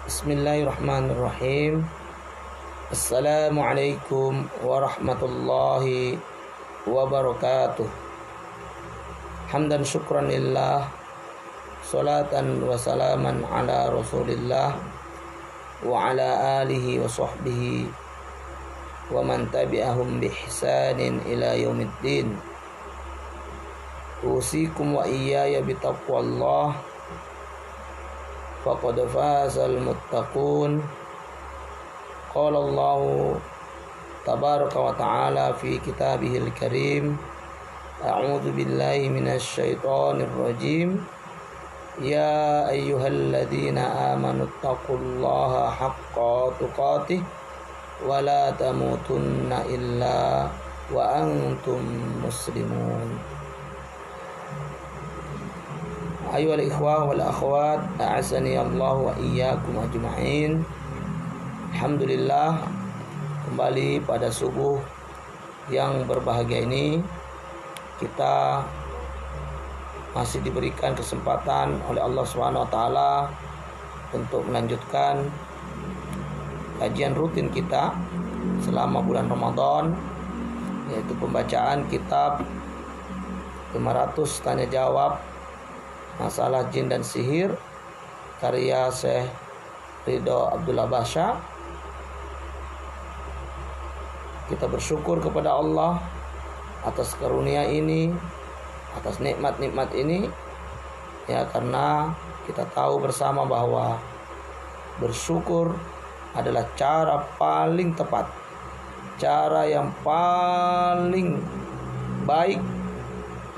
Bismillahirrahmanirrahim. Assalamualaikum warahmatullahi wabarakatuh. Hamdan syukran lillah, salatan wa salaman ala rasulillah wa ala alihi wa sahbihi wa man tabi'ahum bi ihsanin ila yaumiddin. Usikum wa iyaya bi taqwallah, faqad fazal muttaqun. Qala Allah tabaraka wa ta'ala fi kitabihil karim, a'udzu billahi minasy syaithanir rajim. Ya ayyuhalladzina amanu taqullaha haqqa tuqatih wa la tamutunna illa wa antum muslimun. Ayyuhal ikhwah wal akhwat, a'azani Allah wa iyyakum ajma'in. Alhamdulillah, kembali pada subuh yang berbahagia ini kita masih diberikan kesempatan oleh Allah Subhanahu wa taala untuk melanjutkan kajian rutin kita selama bulan Ramadan, yaitu pembacaan kitab 500 tanya jawab masalah jin dan sihir karya Syekh Ridho Abdullah Basha. Kita bersyukur kepada Allah atas karunia ini, atas nikmat-nikmat ini, ya, karena kita tahu bersama bahwa bersyukur adalah cara paling tepat, cara yang paling baik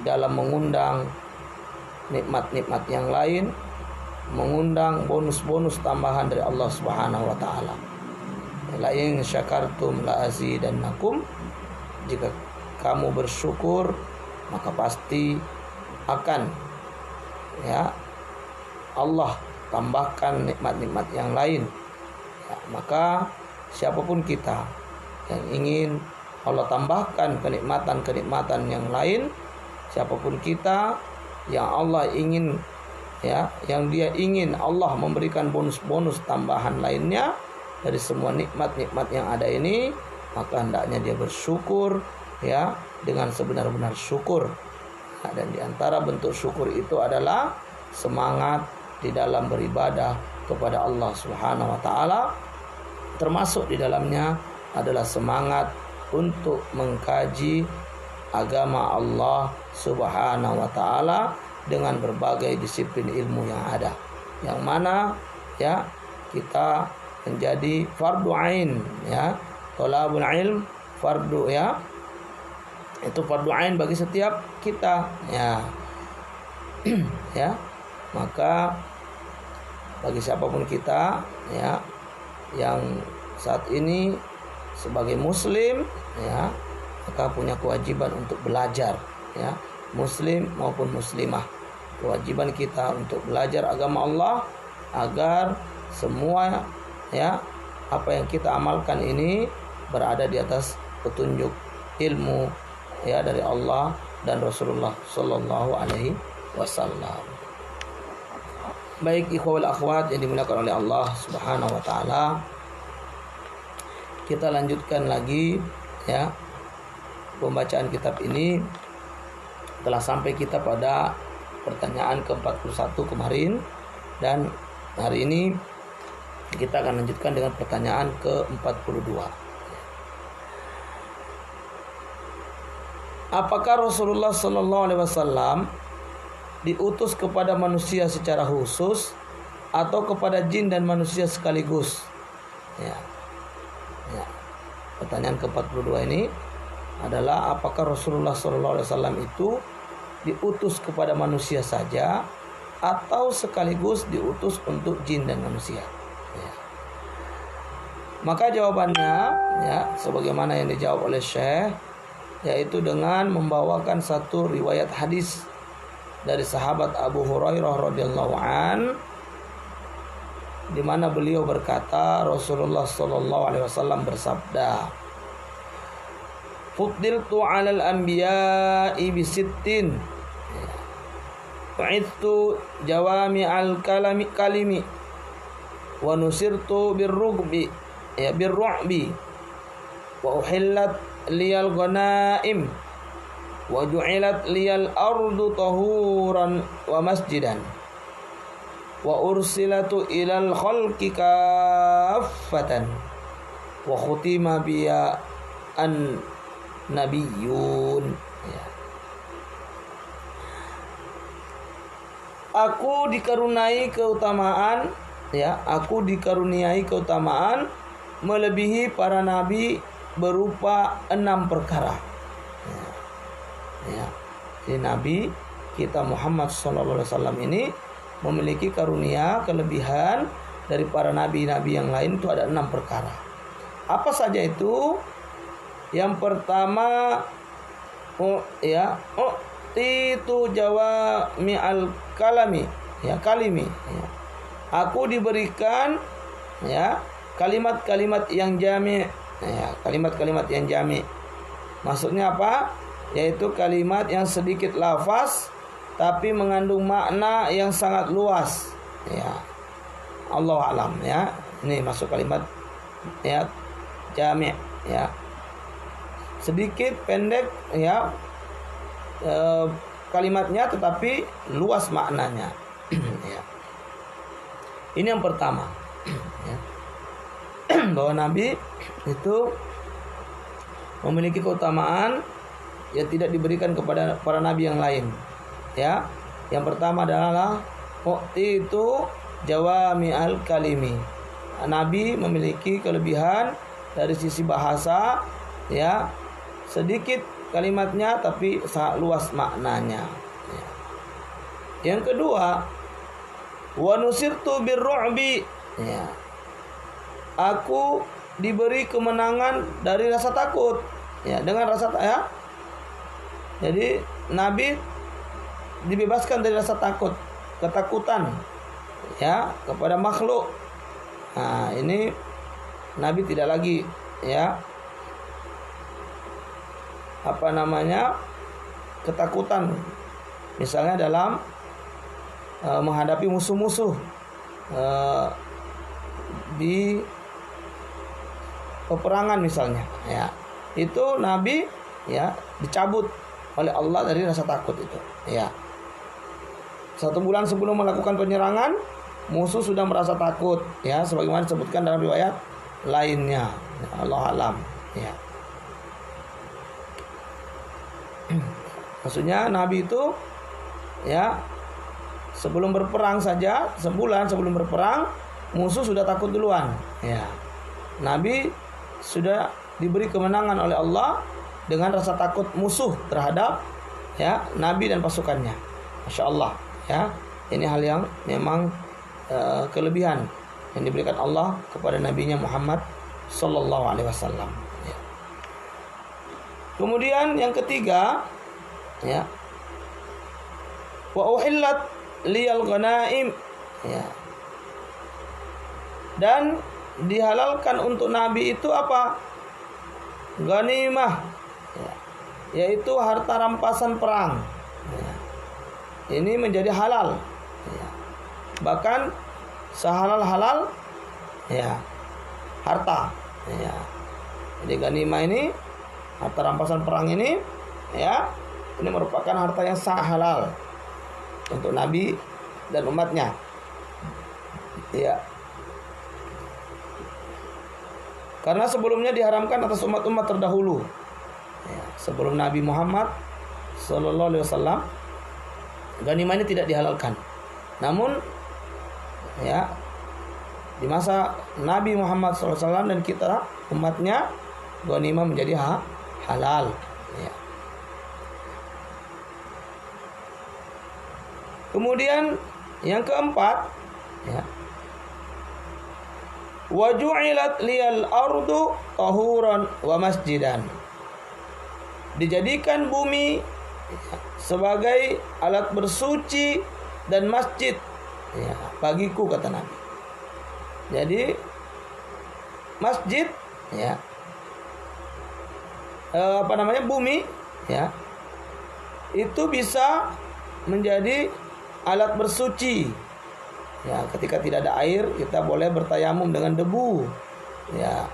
dalam mengundang nikmat-nikmat yang lain, mengundang bonus-bonus tambahan dari Allah Subhanahu wa taala. La in syakartum la azidannakum. Jika kamu bersyukur, maka pasti akan, ya, Allah tambahkan nikmat-nikmat yang lain. Ya, maka siapapun kita yang ingin Allah tambahkan kenikmatan-kenikmatan yang lain, siapapun kita yang Allah ingin, ya, yang dia ingin Allah memberikan bonus-bonus tambahan lainnya dari semua nikmat-nikmat yang ada ini, maka hendaknya dia bersyukur, ya, dengan sebenar-benar syukur. Nah, dan di antara bentuk syukur itu adalah semangat di dalam beribadah kepada Allah Subhanahu wa taala, termasuk di dalamnya adalah semangat untuk mengkaji agama Allah Subhanahu wa taala dengan berbagai disiplin ilmu yang ada, yang mana, ya, kita menjadi fardu ain, ya, thalabul ilm fardu, ya, itu fardu ain bagi setiap kita, ya. Ya, maka bagi siapapun kita, ya, yang saat ini sebagai muslim, ya, maka punya kewajiban untuk belajar, ya, muslim maupun muslimah. Kewajiban kita untuk belajar agama Allah agar semua, ya, apa yang kita amalkan ini berada di atas petunjuk ilmu, ya, dari Allah dan Rasulullah sallallahu alaihi wasallam. Baik ikhwal akhwat yang dimuliakan oleh Allah Subhanahu wa taala, kita lanjutkan lagi, ya, pembacaan kitab ini. Telah sampai kita pada pertanyaan ke-41 kemarin, dan hari ini kita akan lanjutkan dengan pertanyaan ke-42. Apakah Rasulullah sallallahu alaihi wasallam diutus kepada manusia secara khusus atau kepada jin dan manusia sekaligus? Ya. Ya. Pertanyaan ke-42 ini adalah apakah Rasulullah SAW itu diutus kepada manusia saja atau sekaligus diutus untuk jin dan manusia? Ya. Maka jawabannya, ya, sebagaimana yang dijawab oleh Syekh, yaitu dengan membawakan satu riwayat hadis dari sahabat Abu Hurairah radhiyallahu an, di mana beliau berkata, Rasulullah SAW bersabda, Fuddiltu 'alal anbiya'i bisittin Tu'idtu jawami al kalimi wa nusirtu birru'bi ya birru'bi wa uhillat liyal ghanaim wa ju'ilat liyal ardu tahuran wa masjidan wa ursilatu ilal khalqi kaffatan wa khutima biya an nabiyyun ya. Aku dikaruniai keutamaan ya, aku dikaruniai keutamaan melebihi para nabi berupa 6 perkara. Ya. Jadi Nabi kita Muhammad SAW ini memiliki karunia kelebihan dari para nabi-nabi yang lain itu ada 6 perkara. Apa saja itu? Yang pertama itu jawami al-kalami ya kalimi ya. Aku diberikan ya kalimat-kalimat yang jami ya, kalimat-kalimat yang jami. Maksudnya apa? Yaitu kalimat yang sedikit lafaz tapi mengandung makna yang sangat luas ya. Allahu a'lam ya. Ini masuk kalimat ya jami ya. Sedikit pendek ya kalimatnya tetapi luas maknanya ya. Ini yang pertama ya. Bahwa Nabi itu memiliki keutamaan yang tidak diberikan kepada para nabi yang lain ya. Yang pertama adalah itu jawami al-kalimi. Nabi memiliki kelebihan dari sisi bahasa ya, sedikit kalimatnya tapi sangat luas maknanya ya. Yang kedua, wa nusirtu birru'bi ya. Aku diberi kemenangan dari rasa takut ya, dengan rasa ya. Jadi Nabi dibebaskan dari rasa takut, ketakutan ya kepada makhluk. Nah, ini Nabi tidak lagi ya ketakutan misalnya dalam menghadapi musuh-musuh di peperangan misalnya ya. Itu Nabi ya dicabut oleh Allah dari rasa takut itu ya. 1 bulan sebelum melakukan penyerangan, musuh sudah merasa takut ya, sebagaimana disebutkan dalam riwayat lainnya ya, Allah alam ya. Maksudnya Nabi itu ya sebelum berperang saja, sebulan sebelum berperang musuh sudah takut duluan ya. Nabi sudah diberi kemenangan oleh Allah dengan rasa takut musuh terhadap ya Nabi dan pasukannya. Masya Allah ya. Ini hal yang memang kelebihan yang diberikan Allah kepada nabinya Muhammad sallallahu alaihi wasallam ya. Kemudian yang ketiga ya, wa uhillat liyal ghanaim ya. Dan dihalalkan untuk Nabi itu apa? Ghanimah ya, yaitu harta rampasan perang ya. Ini menjadi halal ya. Bahkan sehalal-halal ya harta ya. Jadi ghanimah ini, harta rampasan perang ini ya, ini merupakan harta yang sangat halal untuk Nabi dan umatnya ya. Karena sebelumnya diharamkan atas umat-umat terdahulu ya, sebelum Nabi Muhammad sallallahu alaihi wasallam ghanimah ini tidak dihalalkan. Namun ya di masa Nabi Muhammad sallallahu alaihi wasallam dan kita umatnya, ghanimah menjadi halal ya. Kemudian yang keempat ya, wa ju'ilat liyal ardu tahuran wa masjidan. Dijadikan bumi sebagai alat bersuci dan masjid ya, bagiku, kata Nabi. Jadi masjid ya, bumi ya, itu bisa menjadi alat bersuci Ya, ketika tidak ada air, kita boleh bertayamum dengan debu. Ya,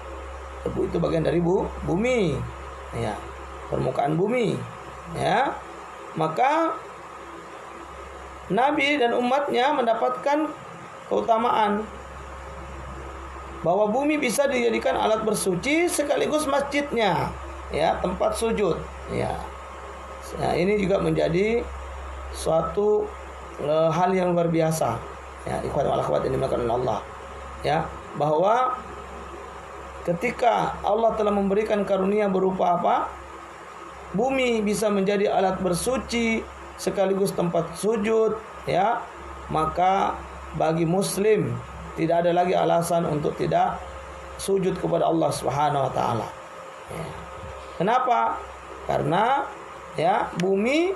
debu itu bagian dari bumi. Ya, permukaan bumi. Ya, maka Nabi dan umatnya mendapatkan keutamaan bahwa bumi bisa dijadikan alat bersuci sekaligus masjidnya, ya, tempat sujud. Ya, nah, ini juga menjadi suatu hal yang luar biasa. Ya, ikhwan wal akhwat yang dimuliakan oleh Allah. Ya, bahwa ketika Allah telah memberikan karunia berupa apa? Bumi bisa menjadi alat bersuci sekaligus tempat sujud, ya, maka bagi muslim tidak ada lagi alasan untuk tidak sujud kepada Allah Subhanahu wa taala. Ya. Kenapa? Karena ya, bumi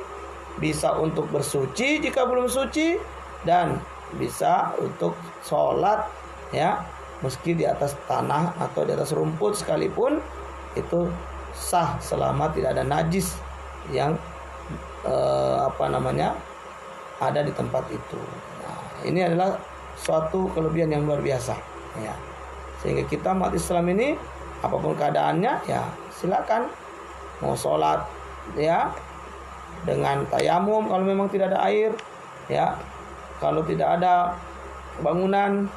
bisa untuk bersuci jika belum suci, dan bisa untuk sholat, ya, meski di atas tanah atau di atas rumput sekalipun itu sah selama tidak ada najis yang ada di tempat itu. Nah, ini adalah suatu kelebihan yang luar biasa, ya. Sehingga kita umat Islam ini apapun keadaannya, ya, silakan mau sholat, ya, dengan tayamum kalau memang tidak ada air, ya. Kalau tidak ada bangunan,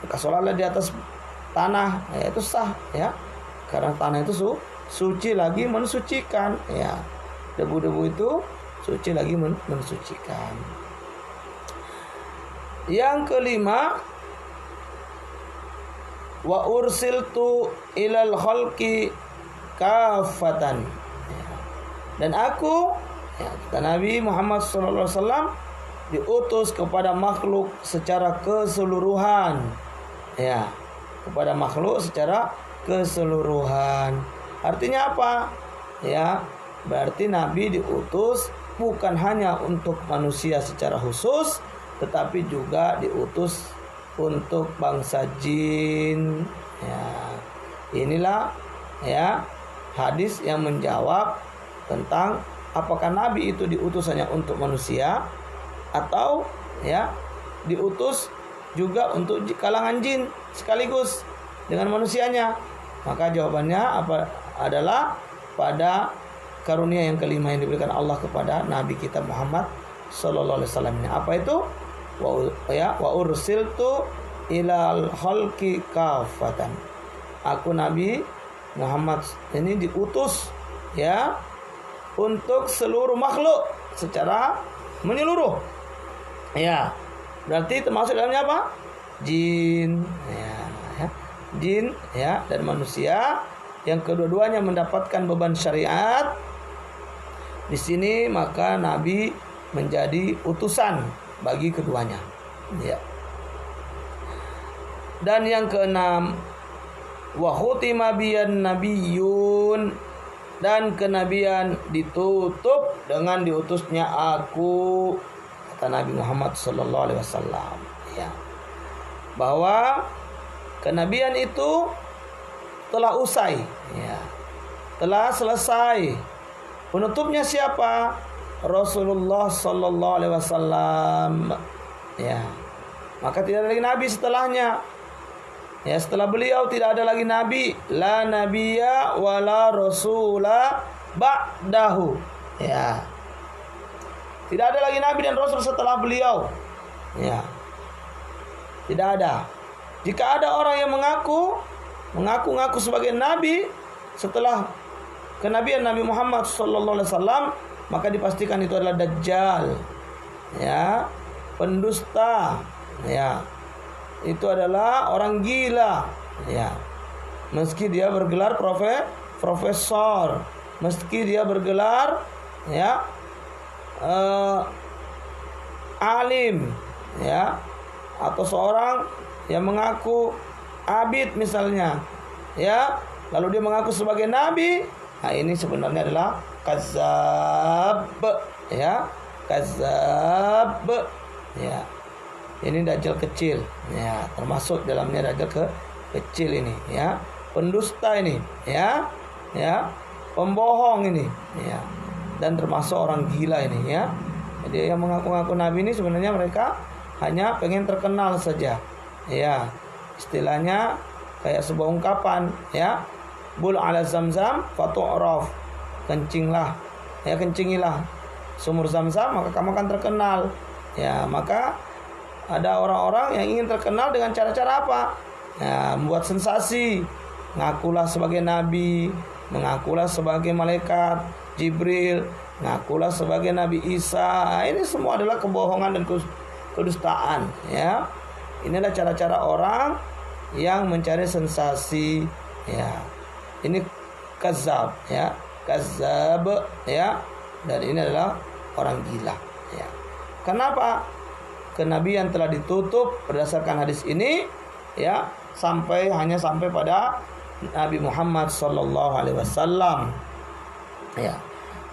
maka sholatlah di atas tanah, ya, itu sah, ya, karena tanah itu suci lagi mensucikan, ya. Debu-debu itu suci lagi mensucikan. Yang kelima, wa ursiltu ilal khalqi kafatan. Dan aku, ya, kata Nabi Muhammad SAW, diutus kepada makhluk secara keseluruhan. Ya, kepada makhluk secara keseluruhan. Artinya apa? Ya, berarti Nabi diutus bukan hanya untuk manusia secara khusus, tetapi juga diutus untuk bangsa jin. Ya, inilah, ya, hadis yang menjawab tentang apakah Nabi itu diutus hanya untuk manusia atau, ya, diutus juga untuk kalangan jin sekaligus dengan manusianya. Maka jawabannya adalah pada karunia yang kelima yang diberikan Allah kepada Nabi kita Muhammad sallallahu alaihi wasallam. Apa itu? Wa ursiltu ilal khalqi kafatan. Aku Nabi Muhammad ini diutus, ya, untuk seluruh makhluk secara menyeluruh. Ya, berarti termasuk dalamnya apa? Jin, ya, jin, ya, dan manusia yang kedua-duanya mendapatkan beban syariat. Di sini maka Nabi menjadi utusan bagi keduanya. Ya. Dan yang keenam, wa khutima biyan nabiyyun, dan kenabian ditutup dengan diutusnya aku, kata Nabi Muhammad sallallahu alaihi wasallam, ya. Bahwa kenabian itu telah usai, ya. Telah selesai. Penutupnya siapa? Rasulullah sallallahu alaihi wasallam, ya. Maka tidak ada lagi nabi setelahnya. Ya, setelah beliau tidak ada lagi nabi, la nabiyya wala rasula ba'dahu. Ya. Tidak ada lagi nabi dan rasul setelah beliau. Ya. Tidak ada. Jika ada orang yang mengaku sebagai nabi setelah kenabian Nabi Muhammad sallallahu alaihi wasallam, maka dipastikan itu adalah dajjal. Ya, pendusta. Ya. Itu adalah orang gila, ya. Meski dia bergelar profesor, meski dia bergelar, ya, alim, ya, atau seorang yang mengaku abid misalnya, ya, lalu dia mengaku sebagai nabi, nah ini sebenarnya adalah kadzab, ya, kadzab, ya. Ini dajjal kecil, ya, termasuk dalamnya dajjal kecil ini, ya, pendusta ini, ya, pembohong ini, ya, dan termasuk orang gila ini, ya. Jadi yang mengaku-ngaku nabi ini sebenarnya mereka hanya pengen terkenal saja. Ya, istilahnya kayak sebuah ungkapan, ya. Bul ala zamzam fatu'raf. Kencingilah sumur Zam-Zam maka kamu akan terkenal. Ya, maka ada orang-orang yang ingin terkenal dengan cara-cara apa? Ya, membuat sensasi, ngakulah sebagai nabi, mengakulah sebagai malaikat Jibril, ngakulah sebagai Nabi Isa. Ini semua adalah kebohongan dan kedustaan, ya. Inilah cara-cara orang yang mencari sensasi, ya. Ini kazab, ya. Kazab, ya. Dan ini adalah orang gila, ya. Kenapa? Kenabian telah ditutup berdasarkan hadis ini, ya, hanya sampai pada Nabi Muhammad sallallahu alaihi wasallam. Ya.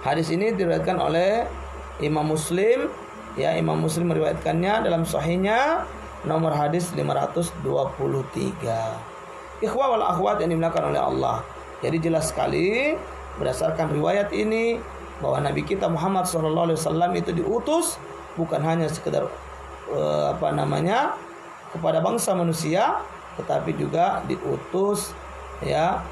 Hadis ini diriwayatkan oleh Imam Muslim, ya. Imam Muslim meriwayatkannya dalam sahihnya nomor hadis 523. Ikhwah wal akhwat yang dimuliakan oleh Allah. Jadi jelas sekali berdasarkan riwayat ini bahwa Nabi kita Muhammad SAW itu diutus bukan hanya sekedar kepada bangsa manusia, tetapi juga diutus, ya,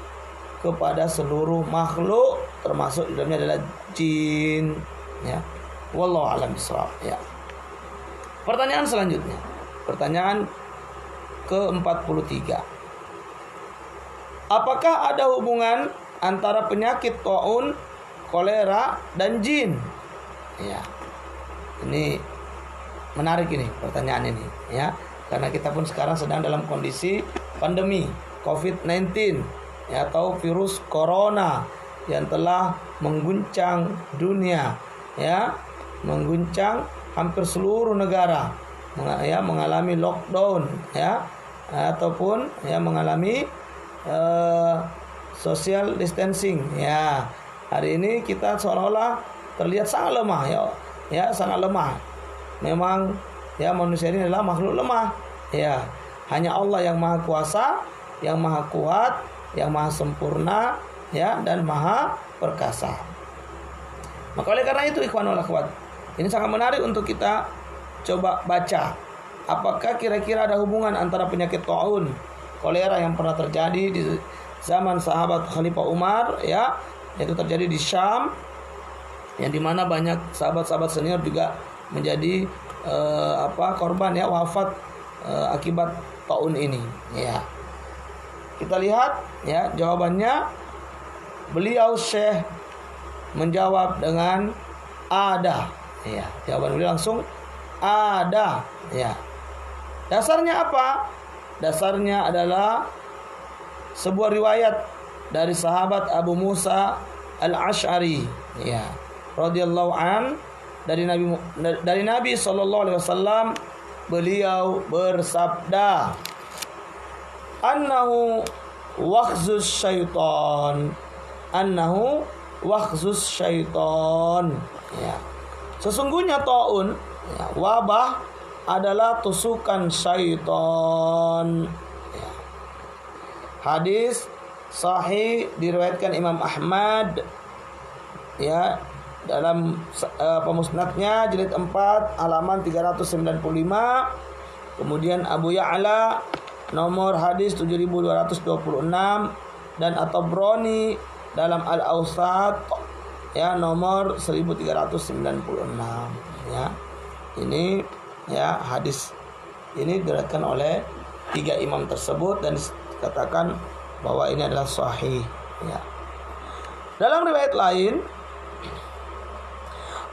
kepada seluruh makhluk, termasuk di dalamnya adalah jin, ya. Wallahu a'lam bishawab, ya. Pertanyaan selanjutnya, pertanyaan ke-43. Apakah ada hubungan antara penyakit taun, kolera dan jin? Ya. Ini menarik ini pertanyaan ini, ya. Karena kita pun sekarang sedang dalam kondisi pandemi COVID-19, ya, atau virus corona yang telah mengguncang dunia, ya, mengguncang hampir seluruh negara, ya, mengalami lockdown, ya, ataupun ya mengalami social distancing, ya. Hari ini kita seolah-olah terlihat sangat lemah, ya, sangat lemah. Memang, ya, manusia ini adalah makhluk lemah, ya. Hanya Allah yang maha kuasa, yang maha kuat, yang maha sempurna, ya, dan maha perkasa. Maka oleh karena itu ikhwan wal akhwat, ini sangat menarik untuk kita coba baca. Apakah kira-kira ada hubungan antara penyakit taun, kolera yang pernah terjadi di zaman sahabat Khalifah Umar, ya, itu terjadi di Syam, yang dimana banyak sahabat-sahabat senior juga menjadi korban, ya, wafat akibat taun ini, ya. Kita lihat, ya, jawabannya. Beliau Syekh menjawab dengan ada, ya. Jawaban beliau langsung ada, ya. Dasarnya apa? Dasarnya adalah sebuah riwayat dari sahabat Abu Musa Al-Asy'ari, ya, radhiyallahu an, dari Nabi sallallahu alaihi wasallam. Beliau bersabda, annahu wakhzus syaitan, ya. Sesungguhnya taun, ya, wabah adalah tusukan syaitan, ya. Hadis sahih diriwayatkan Imam Ahmad, ya, dalam pemusnadnya jilid 4 halaman 395. Kemudian Abu Ya'la nomor hadis 7226 dan At-Tabrani dalam Al-Awsat, ya, nomor 1396, ya. Ini, ya, hadis ini diriwayatkan oleh 3 imam tersebut dan dikatakan bahwa ini adalah sahih, ya. Dalam riwayat lain,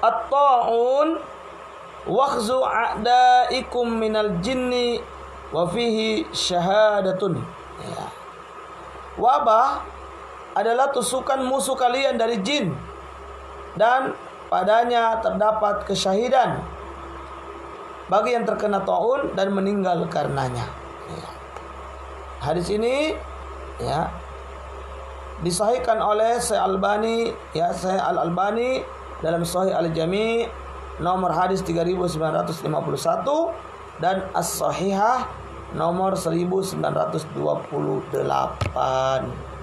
at-ta'un wakhzu a'daikum minal jinni wa fihi syahadatun, ya. Wabah adalah tusukan musuh kalian dari jin dan padanya terdapat kesyahidan bagi yang terkena taun dan meninggal karenanya, ya. Hadis ini, ya, disahihkan oleh Syekh Albani, ya, Syekh Al-Albani dalam Sahih Al-Jami' nomor hadis 3951 dan As-Sahihah nomor 1928,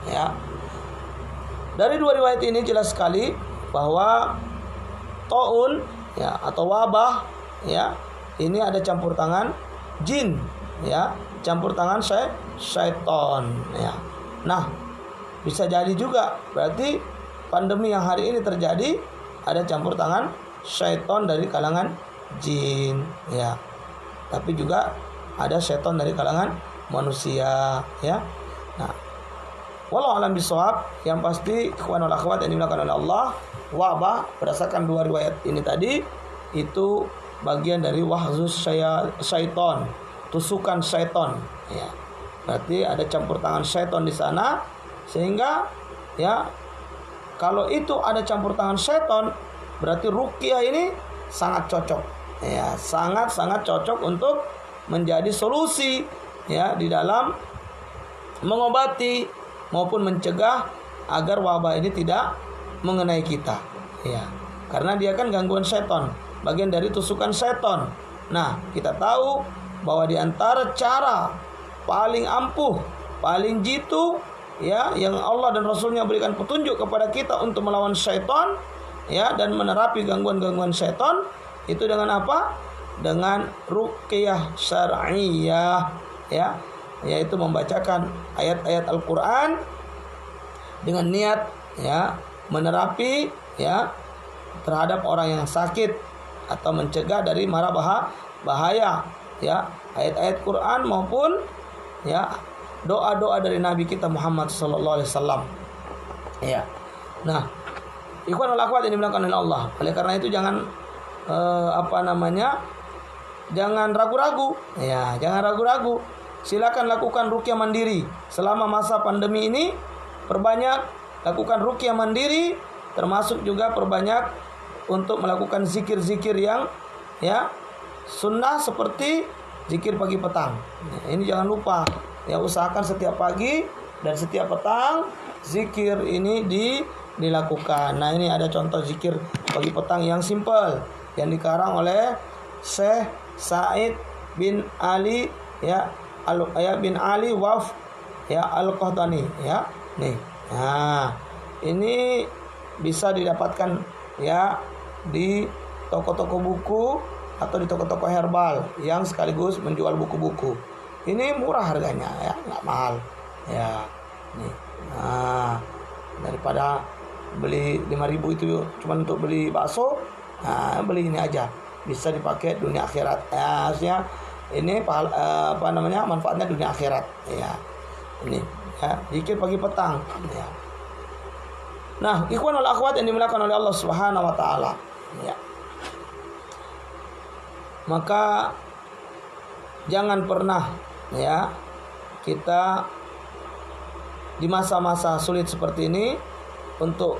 ya. Dari dua riwayat ini jelas sekali bahwa taun, ya, atau wabah, ya, ini ada campur tangan jin, ya, campur tangan syaiton, ya. Nah, bisa jadi juga berarti pandemi yang hari ini terjadi ada campur tangan syaiton dari kalangan jin, ya. Tapi juga ada syaiton dari kalangan manusia, ya. Nah, wallahu a'lam bishawab. Yang pasti ikhwan wal akhwat yang dimuliakan oleh Allah, wabah berdasarkan dua riwayat ini tadi itu bagian dari wahzus syaiton, tusukan syaiton, ya. Berarti ada campur tangan syaiton di sana, sehingga ya kalau itu ada campur tangan syaiton berarti ruqyah ini sangat cocok, ya, sangat cocok untuk menjadi solusi, ya, di dalam mengobati maupun mencegah agar wabah ini tidak mengenai kita, ya, karena dia kan gangguan setan, bagian dari tusukan setan. Nah, kita tahu bahwa di antara cara paling ampuh, paling jitu, ya, yang Allah dan Rasulnya berikan petunjuk kepada kita untuk melawan setan, ya, dan menerapi gangguan-gangguan setan itu dengan apa? Dengan ruqyah syar'iyyah, ya, yaitu membacakan ayat-ayat Al-Qur'an dengan niat, ya, menerapi, ya, terhadap orang yang sakit atau mencegah dari mara bahaya, ya, ayat-ayat Quran maupun, ya, doa-doa dari Nabi kita Muhammad sallallahu alaihi wasallam, ya. Nah, ikhwan wal akhwat yang dimuliakan oleh Allah, oleh karena itu jangan jangan ragu-ragu, ya, jangan ragu-ragu. Silakan lakukan ruqyah mandiri selama masa pandemi ini. Perbanyak lakukan ruqyah mandiri, termasuk juga perbanyak untuk melakukan zikir-zikir yang, ya, sunnah seperti zikir pagi petang. Ini jangan lupa, ya, usahakan setiap pagi dan setiap petang zikir ini dilakukan. Nah, ini ada contoh zikir pagi petang yang simple yang dikarang oleh Syekh Said bin Ali, ya, bin Ali Waf, ya, Al-Qahtani, ya. Nih. Nah, ini bisa didapatkan, ya, di toko-toko buku atau di toko-toko herbal yang sekaligus menjual buku-buku. Ini murah harganya, ya, nggak mahal, ya. Nih. Nah, daripada beli 5.000 itu cuma untuk beli bakso, nah, beli ini aja. Bisa dipakai dunia akhirat. Ya, harusnya ini manfaatnya dunia akhirat, ya. Ini, ya, zikir pagi petang, ya. Nah, ikhwan wal akhwat yang dimuliakan oleh Allah Subhanahu wa taala, ya. Maka jangan pernah, ya, kita di masa-masa sulit seperti ini untuk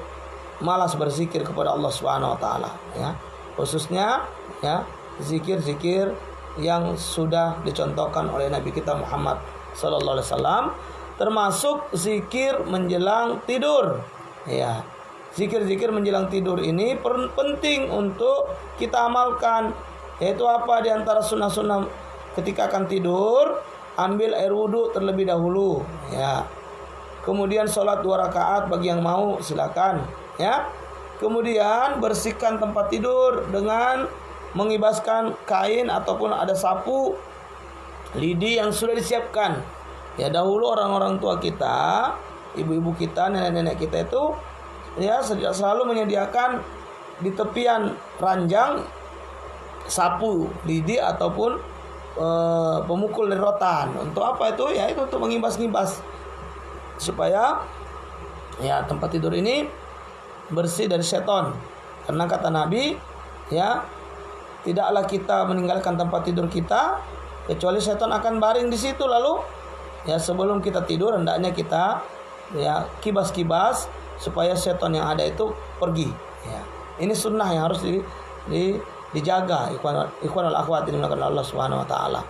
malas berzikir kepada Allah Subhanahu wa taala, ya. Khususnya, ya, zikir-zikir yang sudah dicontohkan oleh Nabi kita Muhammad sallallahu alaihi wasallam, termasuk zikir menjelang tidur, ya. Zikir-zikir menjelang tidur ini penting untuk kita amalkan. Yaitu apa? Di antara sunnah-sunnah ketika akan tidur, ambil air wudhu terlebih dahulu, ya. Kemudian sholat 2 rakaat bagi yang mau, silakan, ya. Kemudian bersihkan tempat tidur dengan mengibaskan kain ataupun ada sapu lidi yang sudah disiapkan. Ya, dahulu orang-orang tua kita, ibu-ibu kita, nenek-nenek kita itu, ya, selalu menyediakan di tepian ranjang sapu lidi ataupun pemukul dari rotan. Untuk apa itu? Ya, itu untuk mengibas-ngibas supaya, ya, tempat tidur ini bersih dari setan. Karena kata Nabi, ya, tidaklah kita meninggalkan tempat tidur kita kecuali setan akan baring di situ. Lalu, ya, sebelum kita tidur hendaknya kita, ya, kibas-kibas supaya setan yang ada itu pergi, ya. Ini sunnah yang harus dijaga, ikhwan al akhwat ini melakukan Allah Subhanahu wa taala.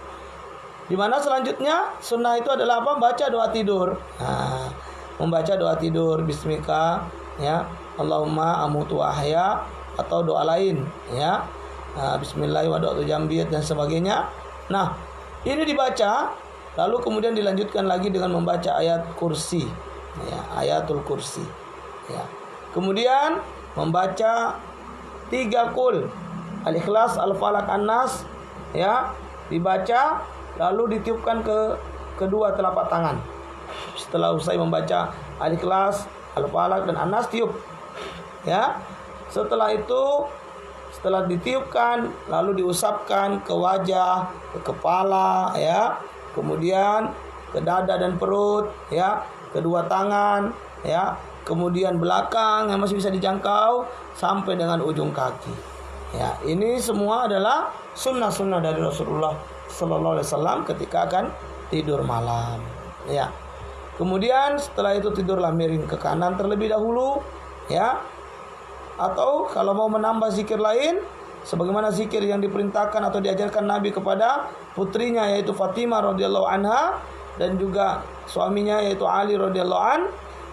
Di mana selanjutnya sunnah itu adalah apa? Baca doa tidur. Nah, membaca doa tidur, bismika, ya, Allahumma amutu wa ahya, atau doa lain, ya, bismillah wa doa jambiyat dan sebagainya. Nah, ini dibaca, lalu kemudian dilanjutkan lagi dengan membaca ayat kursi, ya, ayatul kursi, ya. Kemudian membaca 3 kul, Al-Ikhlas, Al-Falaq, An-Nas, ya, dibaca lalu ditiupkan ke kedua telapak tangan. Setelah usai membaca Al-Ikhlas, Al-Falaq dan An-Nas, tiup. Ya. Setelah itu, setelah ditiupkan lalu diusapkan ke wajah, ke kepala, ya. Kemudian ke dada dan perut, ya, kedua tangan, ya. Kemudian belakang yang masih bisa dijangkau sampai dengan ujung kaki. Ya, ini semua adalah sunnah-sunnah dari Rasulullah Sallallahu Alaihi Wasallam ketika akan tidur malam. Ya. Kemudian setelah itu tidurlah miring ke kanan terlebih dahulu, ya. Atau kalau mau menambah zikir lain, sebagaimana zikir yang diperintahkan atau diajarkan Nabi kepada putrinya yaitu Fatimah radhiyallahu anha dan juga suaminya yaitu Ali radhiyallahu an,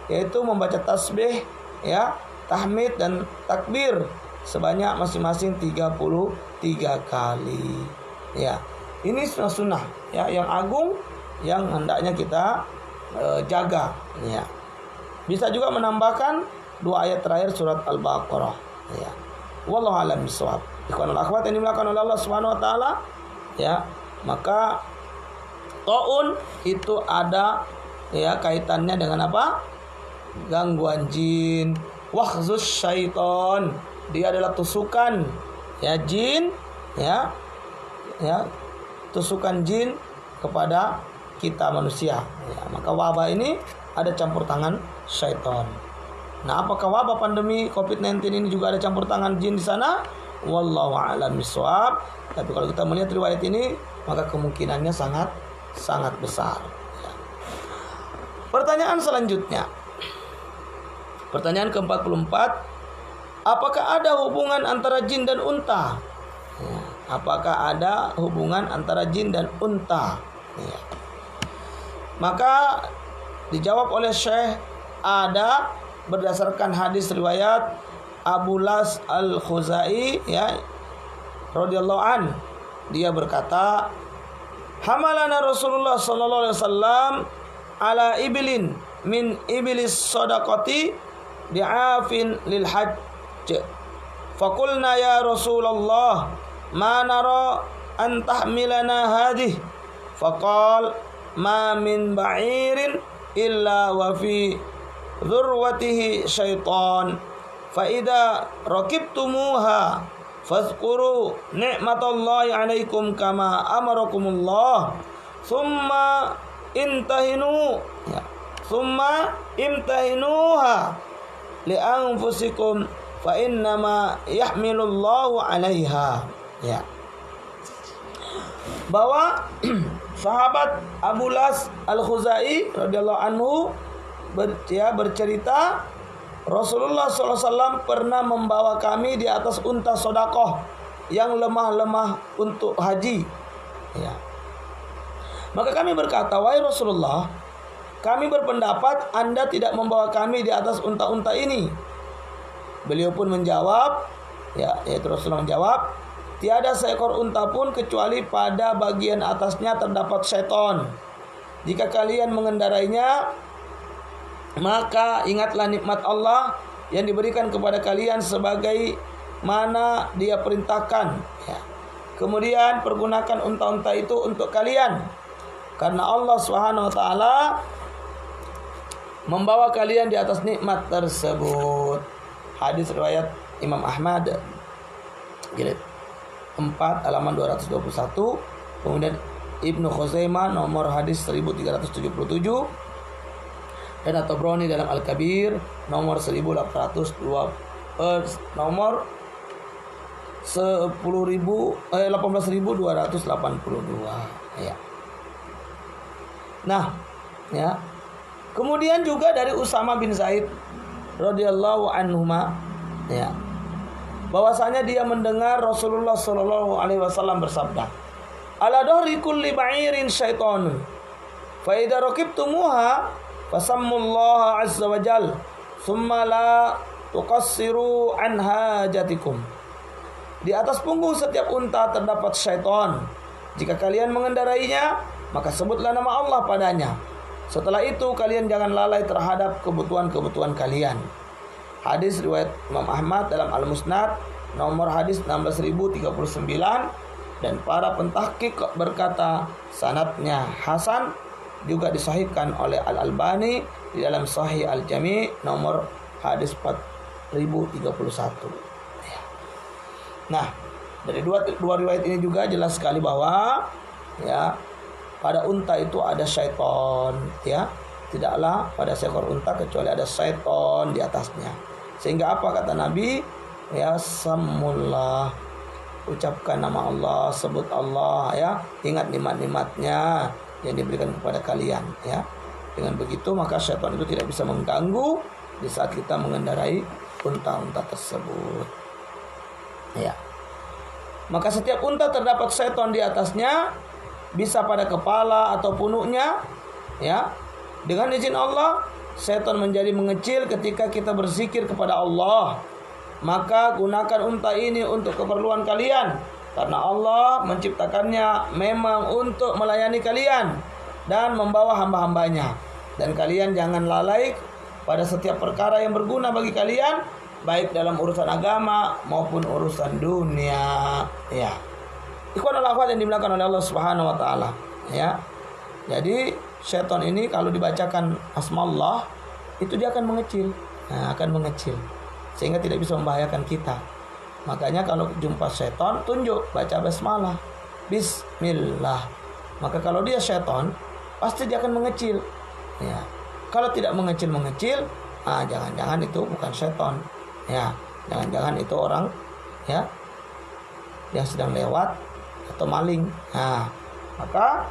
yaitu membaca tasbih, ya, tahmid dan takbir sebanyak masing-masing 33 kali. Ya. Ini sunnah-sunnah, ya, yang agung yang hendaknya kita jaga, ya. Bisa juga menambahkan 2 ayat terakhir surat Al-Baqarah, ya. Wallahu a'lam bishawab. Ikhwanul akhwat yang dimuliakan oleh Allah Subhanahu wa taala, ya. Maka taun itu ada, ya, kaitannya dengan apa? Gangguan jin, wakhzus syaiton. Dia adalah tusukan, ya, jin, ya. Ya, tusukan jin kepada kita manusia, ya. Maka wabah ini ada campur tangan syaitan. Nah, apakah wabah pandemi COVID-19 ini juga ada campur tangan jin di sana? Wallahu a'lam bishawab. Tapi kalau kita melihat riwayat ini, maka kemungkinannya sangat besar, ya. Pertanyaan selanjutnya, pertanyaan ke-44, apakah ada hubungan antara jin dan unta? Ya. Apakah ada hubungan antara jin dan unta? Ya. Maka dijawab oleh Syekh, ada, berdasarkan hadis riwayat Abu Las Al-Khuzai, ya, radhiyallahu an. Dia berkata, hamalana Rasulullah sallallahu alaihi wasallam ala ibilin min ibilis sadaqati di'afin lil hajj. Faqulna ya Rasulullah ma nara an tahmilana hadih. Faqal ma min ba'irin illa wa fi dhurwatihi syaitan. Fa idza rakibtumuha fazkuru ni'matallahi 'alaikum kama amarakumullah. Thumma intahinu, ya. Thumma imtahinuha li anfusikum fa innama yahmilullahu 'alaiha. Ya. Bahwa sahabat Abu Las Al-Khuzai radhiyallahu anhu bercerita, Rasulullah SAW pernah membawa kami di atas unta sodakoh yang lemah-lemah untuk haji, ya. Maka kami berkata, wahai Rasulullah, kami berpendapat Anda tidak membawa kami di atas unta-unta ini. Beliau pun menjawab, ya, yaitu Rasulullah menjawab, tiada seekor unta pun kecuali pada bagian atasnya terdapat syaitan. Jika kalian mengendarainya, maka ingatlah nikmat Allah yang diberikan kepada kalian sebagai mana Dia perintahkan, ya. Kemudian pergunakan unta-unta itu untuk kalian, karena Allah Subhanahu wa taala membawa kalian di atas nikmat tersebut. Hadis riwayat Imam Ahmad, jilid 4 halaman 221. Kemudian Ibnu Khuzaimah nomor hadis 1377 dan At-Tabrani dalam Al-Kabir nomor 1882, nomor 18.282, ya. Nah, ya. Kemudian juga dari Usama bin Zaid radhiyallahu anhuma, ya, bahwasanya dia mendengar Rasulullah sallallahu alaihi wasallam bersabda, ala dhahri kulli ba'irin syaitanun fa idza rakibtumuha fasammullaha azza wa jal thumma la tuqassiru an hajatikum. Di atas punggung setiap unta terdapat syaitan. Jika kalian mengendarainya, maka sebutlah nama Allah padanya. Setelah itu kalian jangan lalai terhadap kebutuhan-kebutuhan kalian. Hadis riwayat Imam Ahmad dalam Al-Musnad nomor hadis 16.039 dan para pentahqiq berkata sanadnya hasan, juga disahihkan oleh Al-Albani di dalam Sahih Al-Jami' nomor hadis 4031. Nah, dari dua riwayat ini juga jelas sekali bahwa ya pada unta itu ada syaitan, ya. Tidaklah pada seekor unta kecuali ada syaitan di atasnya. Sehingga apa kata Nabi? Ya, samullah, ucapkan nama Allah, sebut Allah, ya, ingat nikmat-nikmatnya yang diberikan kepada kalian, ya. Dengan begitu maka syaitan itu tidak bisa mengganggu di saat kita mengendarai unta-unta tersebut. Ya. Maka setiap unta terdapat syaitan di atasnya, bisa pada kepala atau punuknya, ya. Dengan izin Allah, syaitan menjadi mengecil ketika kita berzikir kepada Allah. Maka gunakan unta ini untuk keperluan kalian, karena Allah menciptakannya memang untuk melayani kalian dan membawa hamba-hambanya. Dan kalian jangan lalai pada setiap perkara yang berguna bagi kalian, baik dalam urusan agama maupun urusan dunia. Ya, ikhwanul akhwat yang dimuliakan oleh Allah Subhanahu wa taala, ya. Jadi syaitan ini kalau dibacakan asmaullah itu dia akan mengecil. Nah, akan mengecil sehingga tidak bisa membahayakan kita. Makanya kalau jumpa syaitan, tunjuk baca basmalah, bismillah. Maka kalau dia syaitan, pasti dia akan mengecil. Ya. Kalau tidak mengecil, jangan-jangan itu bukan syaitan. Ya, jangan-jangan itu orang, ya, yang sedang lewat atau maling. Nah, maka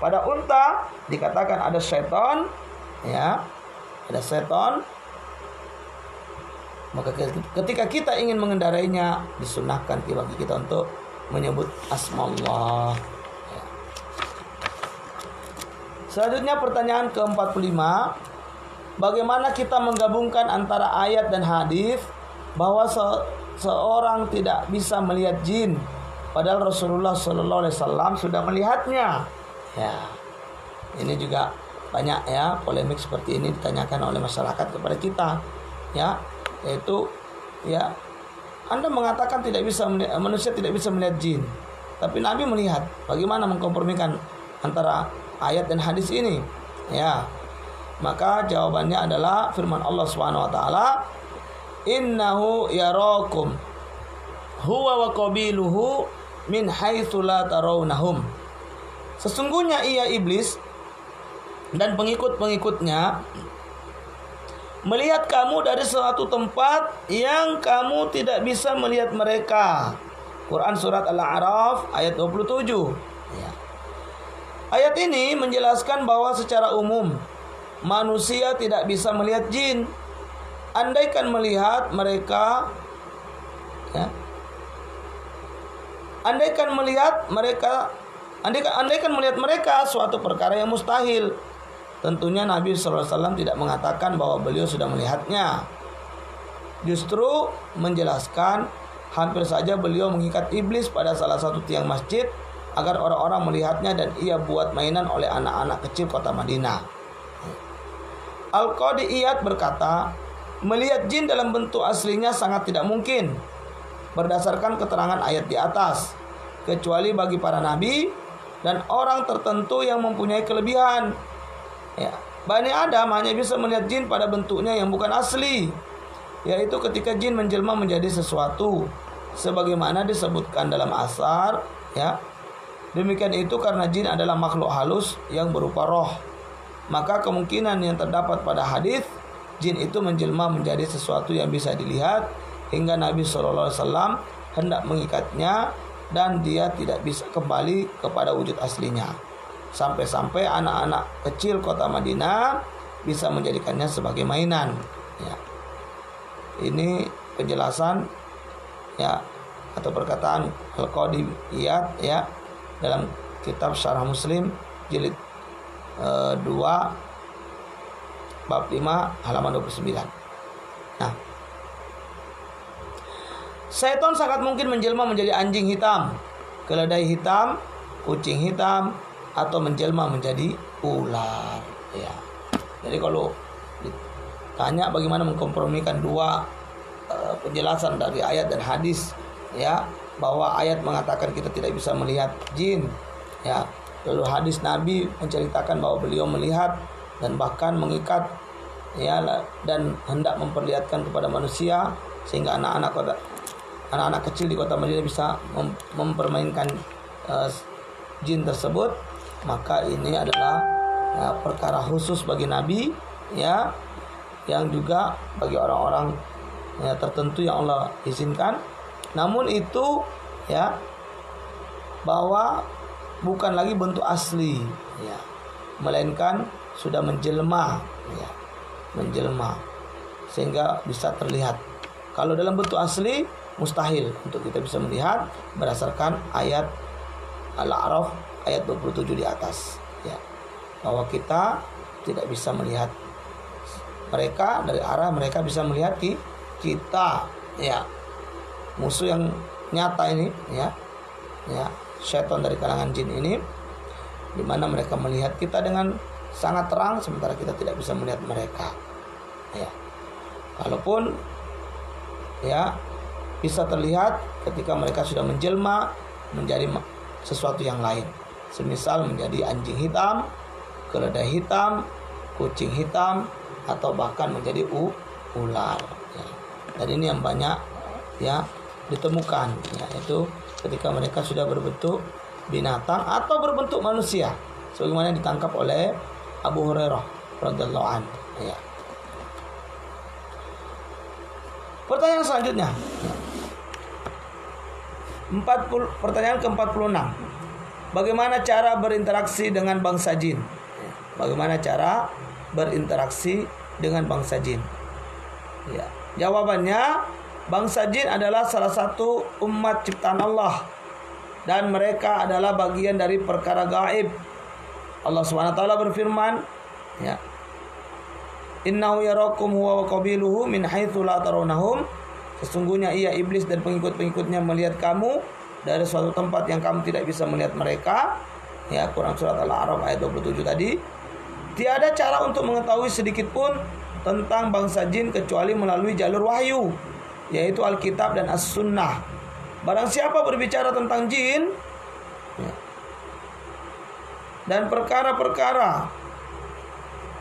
pada unta dikatakan ada syaitan, ya, ada syaitan. Maka ketika kita ingin mengendarainya, disunahkan bagi kita untuk menyebut asmaullah. Ya. Selanjutnya pertanyaan ke-45, bagaimana kita menggabungkan antara ayat dan hadis bahwa seorang tidak bisa melihat jin, padahal Rasulullah SAW sudah melihatnya. Ya, ini juga banyak, ya, polemik seperti ini ditanyakan oleh masyarakat kepada kita, ya, yaitu, ya, Anda mengatakan manusia tidak bisa melihat jin, tapi Nabi melihat. Bagaimana mengkompromikan antara ayat dan hadis ini? Ya, maka jawabannya adalah firman Allah Subhanahu wa taala, innahu yarakum huwa wa qabiluhu min haitsu la tarawnahum. Sesungguhnya ia iblis dan pengikut-pengikutnya melihat kamu dari suatu tempat yang kamu tidak bisa melihat mereka. Quran surat Al-A'raf ayat 27. Ya. Ayat ini menjelaskan bahwa secara umum manusia tidak bisa melihat jin. Andaikan melihat mereka, ya, andaikan melihat mereka suatu perkara yang mustahil. Tentunya Nabi SAW tidak mengatakan bahwa beliau sudah melihatnya. Justru menjelaskan hampir saja beliau mengikat iblis pada salah satu tiang masjid agar orang-orang melihatnya dan ia buat mainan oleh anak-anak kecil kota Madinah. Al-Qadi Iyad berkata, melihat jin dalam bentuk aslinya sangat tidak mungkin berdasarkan keterangan ayat di atas, kecuali bagi para nabi dan orang tertentu yang mempunyai kelebihan. Ya, Bani Adam hanya bisa melihat jin pada bentuknya yang bukan asli, yaitu ketika jin menjelma menjadi sesuatu, sebagaimana disebutkan dalam asar. Ya, demikian itu karena jin adalah makhluk halus yang berupa roh. Maka kemungkinan yang terdapat pada hadis, jin itu menjelma menjadi sesuatu yang bisa dilihat, hingga Nabi SAW hendak mengikatnya dan dia tidak bisa kembali kepada wujud aslinya. Sampai-sampai anak-anak kecil kota Madinah bisa menjadikannya sebagai mainan. Ya. Ini penjelasan, ya, atau perkataan Al-Qadi Iyad, ya, dalam kitab Syarah Muslim jilid 2 bab 5 halaman 29. Nah, setan sangat mungkin menjelma menjadi anjing hitam, keledai hitam, kucing hitam, atau menjelma menjadi ular. Ya. Jadi kalau ditanya bagaimana mengkompromikan dua penjelasan dari ayat dan hadis, ya, bahwa ayat mengatakan kita tidak bisa melihat jin, ya. Lalu hadis Nabi menceritakan bahwa beliau melihat dan bahkan mengikat, ya, dan hendak memperlihatkan kepada manusia sehingga anak-anak kecil di kota Madinah bisa mempermainkan jin tersebut. Maka ini adalah perkara khusus bagi Nabi, ya, yang juga bagi orang-orang tertentu yang Allah izinkan. Namun itu, ya, bahwa bukan lagi bentuk asli, ya, melainkan sudah menjelma, ya, menjelma sehingga bisa terlihat. Kalau dalam bentuk asli mustahil untuk kita bisa melihat berdasarkan ayat Al-A'raf ayat 27 di atas, ya, bahwa kita tidak bisa melihat mereka dari arah mereka bisa melihat kita, ya, musuh yang nyata ini, ya, syaitan dari kalangan jin ini, di mana mereka melihat kita dengan sangat terang sementara kita tidak bisa melihat mereka, ya. Kalaupun, ya, bisa terlihat ketika mereka sudah menjelma menjadi sesuatu yang lain, semisal menjadi anjing hitam, keledai hitam, kucing hitam, atau bahkan menjadi ular, ya. Dan ini yang banyak, ya, ditemukan, ya, itu ketika mereka sudah berbentuk binatang atau berbentuk manusia, sebagaimana ditangkap oleh Abu Hurairah radhiyallahu anhu, ya. Pertanyaan selanjutnya, 40, pertanyaan ke-46. Bagaimana cara berinteraksi dengan bangsa jin? Bagaimana cara berinteraksi dengan bangsa jin? Ya, jawabannya, bangsa jin adalah salah satu umat ciptaan Allah dan mereka adalah bagian dari perkara gaib. Allah SWT berfirman, ya, innahu yarakum huwa wa qabiluhu min haitsu la tarawnahum. Sesungguhnya ia, iblis dan pengikut-pengikutnya, melihat kamu dari suatu tempat yang kamu tidak bisa melihat mereka. Ya, Quran surat Al-A'raf ayat 27 tadi. Tiada cara untuk mengetahui sedikit pun tentang bangsa jin kecuali melalui jalur wahyu, yaitu Alkitab dan As-Sunnah. Barang siapa berbicara tentang jin, ya, dan perkara-perkara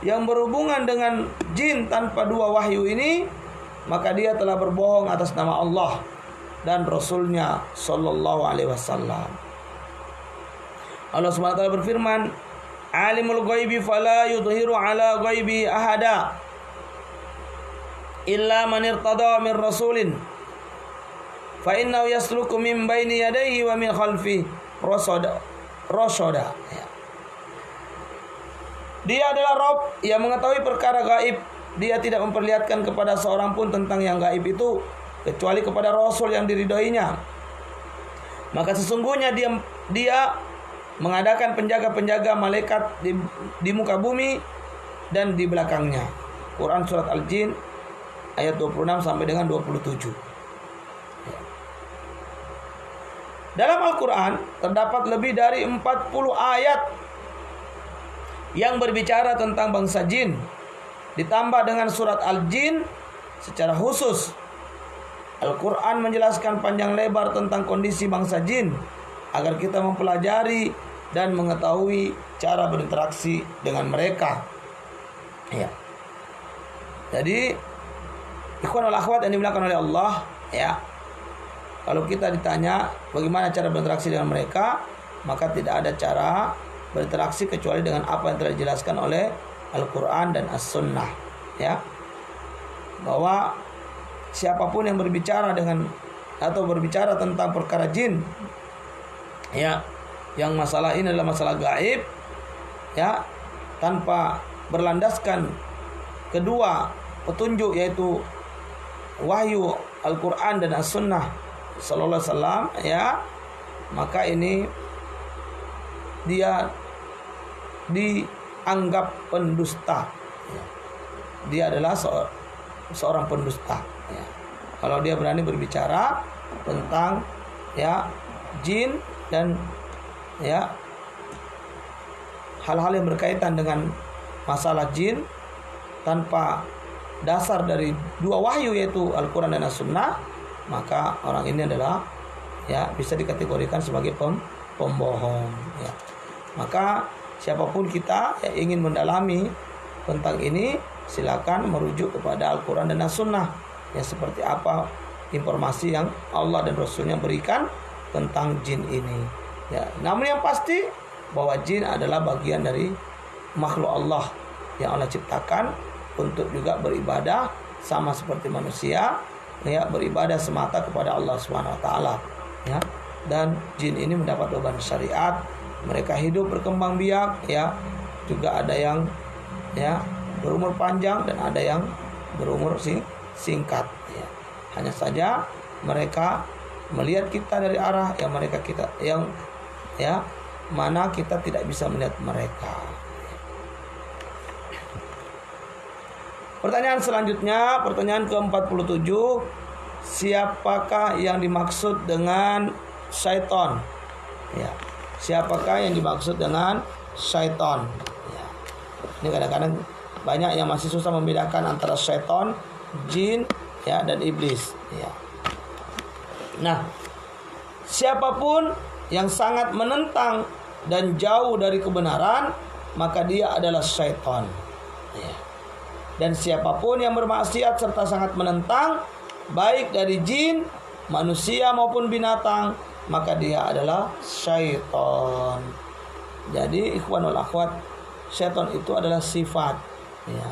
yang berhubungan dengan jin tanpa dua wahyu ini, maka dia telah berbohong atas nama Allah dan Rasulnya Sallallahu Alaihi Wasallam. Allah SWT berfirman, alimul ghaibi fala yudhiru ala ghaibi ahada illa man irtada min rasulin fa innahu yasluku min baini yadayhi wa min khalfi rasada. Dia adalah Rabb yang mengetahui perkara gaib. Dia tidak memperlihatkan kepada seorang pun tentang yang gaib itu kecuali kepada Rasul yang diridhoinya. Maka sesungguhnya dia mengadakan penjaga-penjaga malaikat di muka bumi dan di belakangnya. Quran surat Al-Jin ayat 26 sampai dengan 27. Dalam Al-Quran terdapat lebih dari 40 ayat yang berbicara tentang bangsa jin, ditambah dengan surat Al-Jin secara khusus. Al-Quran menjelaskan panjang lebar tentang kondisi bangsa jin agar kita mempelajari dan mengetahui cara berinteraksi dengan mereka, ya. Jadi, ikhwan wal akhwat yang dimuliakan oleh Allah, ya, kalau kita ditanya bagaimana cara berinteraksi dengan mereka, maka tidak ada cara berinteraksi kecuali dengan apa yang telah dijelaskan oleh Al-Quran dan As-Sunnah, ya, bahwa siapapun yang berbicara dengan atau berbicara tentang perkara jin, ya, yang masalah ini adalah masalah gaib, ya, tanpa berlandaskan kedua petunjuk yaitu wahyu Al-Quran dan As-Sunnah Sallallahu Alaihi Wasallam, ya, maka ini dia dianggap pendusta, ya. Dia adalah seorang pendusta, ya. Kalau dia berani berbicara tentang, ya, jin dan, ya, hal-hal yang berkaitan dengan masalah jin tanpa dasar dari dua wahyu yaitu Al-Quran dan As-Sunnah, maka orang ini adalah, ya bisa dikategorikan sebagai pembohong ya. Maka siapapun kita yang ingin mendalami tentang ini, silakan merujuk kepada Al-Quran dan As-Sunnah yang seperti apa informasi yang Allah dan Rasulnya berikan tentang jin ini ya. Namun yang pasti bahwa jin adalah bagian dari makhluk Allah yang Allah ciptakan untuk juga beribadah sama seperti manusia ya, beribadah semata kepada Allah Subhanahu wa taala ya. Dan jin ini mendapat beban syariat, mereka hidup berkembang biak ya. Juga ada yang ya berumur panjang dan ada yang berumur singkat ya. Hanya saja mereka melihat kita dari arah yang mana kita tidak bisa melihat mereka. Pertanyaan selanjutnya, pertanyaan ke-47, siapakah yang dimaksud dengan syaitan? Ya, siapakah yang dimaksud dengan syaitan? Ya. Ini kadang-kadang banyak yang masih susah membedakan antara syaitan, jin, ya, dan iblis. Ya. Nah, siapapun yang sangat menentang dan jauh dari kebenaran, maka dia adalah syaitan. Ya. Dan siapapun yang bermaksiat serta sangat menentang, baik dari jin, manusia maupun binatang, maka dia adalah syaitan. Jadi ikhwan wal akhwat, syaitan itu adalah sifat, ya,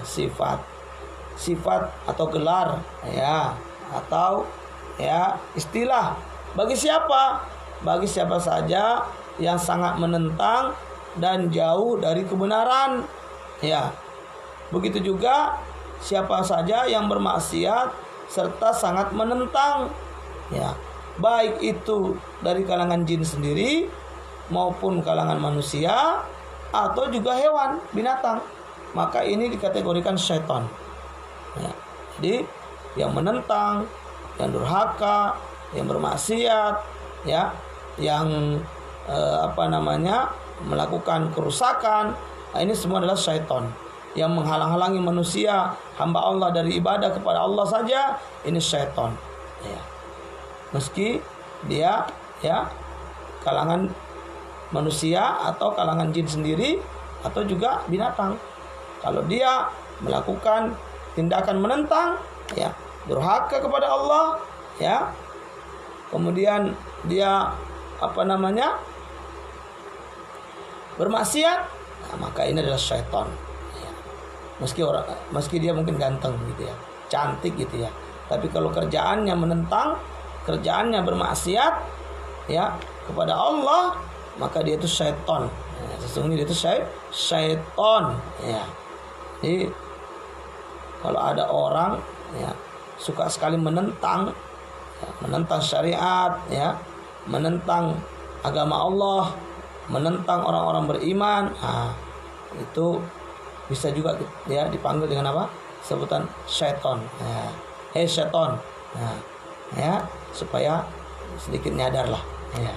sifat atau gelar, ya, atau ya istilah bagi siapa? Bagi siapa saja yang sangat menentang dan jauh dari kebenaran, ya. Begitu juga siapa saja yang bermaksiat serta sangat menentang, ya, baik itu dari kalangan jin sendiri maupun kalangan manusia atau juga hewan, binatang, maka ini dikategorikan syaitan. Ya. Jadi yang menentang, yang durhaka, yang bermaksiat, ya, yang melakukan kerusakan, nah ini semua adalah syaitan. Yang menghalang-halangi manusia, hamba Allah dari ibadah kepada Allah saja, ini syaitan. Ya. Meski dia ya kalangan manusia atau kalangan jin sendiri atau juga binatang. Kalau dia melakukan tindakan menentang, ya, durhaka kepada Allah, ya, kemudian dia bermaksiat, nah, maka ini adalah syaitan. Meski dia mungkin ganteng gitu ya, cantik gitu ya, tapi kalau kerjaannya menentang, kerjaannya bermaksiat ya kepada Allah, maka dia itu syaitan. Ya, sesungguhnya dia itu syaitan ya. Jadi kalau ada orang ya suka sekali menentang, ya, menentang syariat, ya, menentang agama Allah, menentang orang-orang beriman, nah, itu bisa juga ya dipanggil dengan apa? Sebutan syaitan. Ya. Hei syaitan. Nah, ya, supaya sedikit nyadar lah, ya.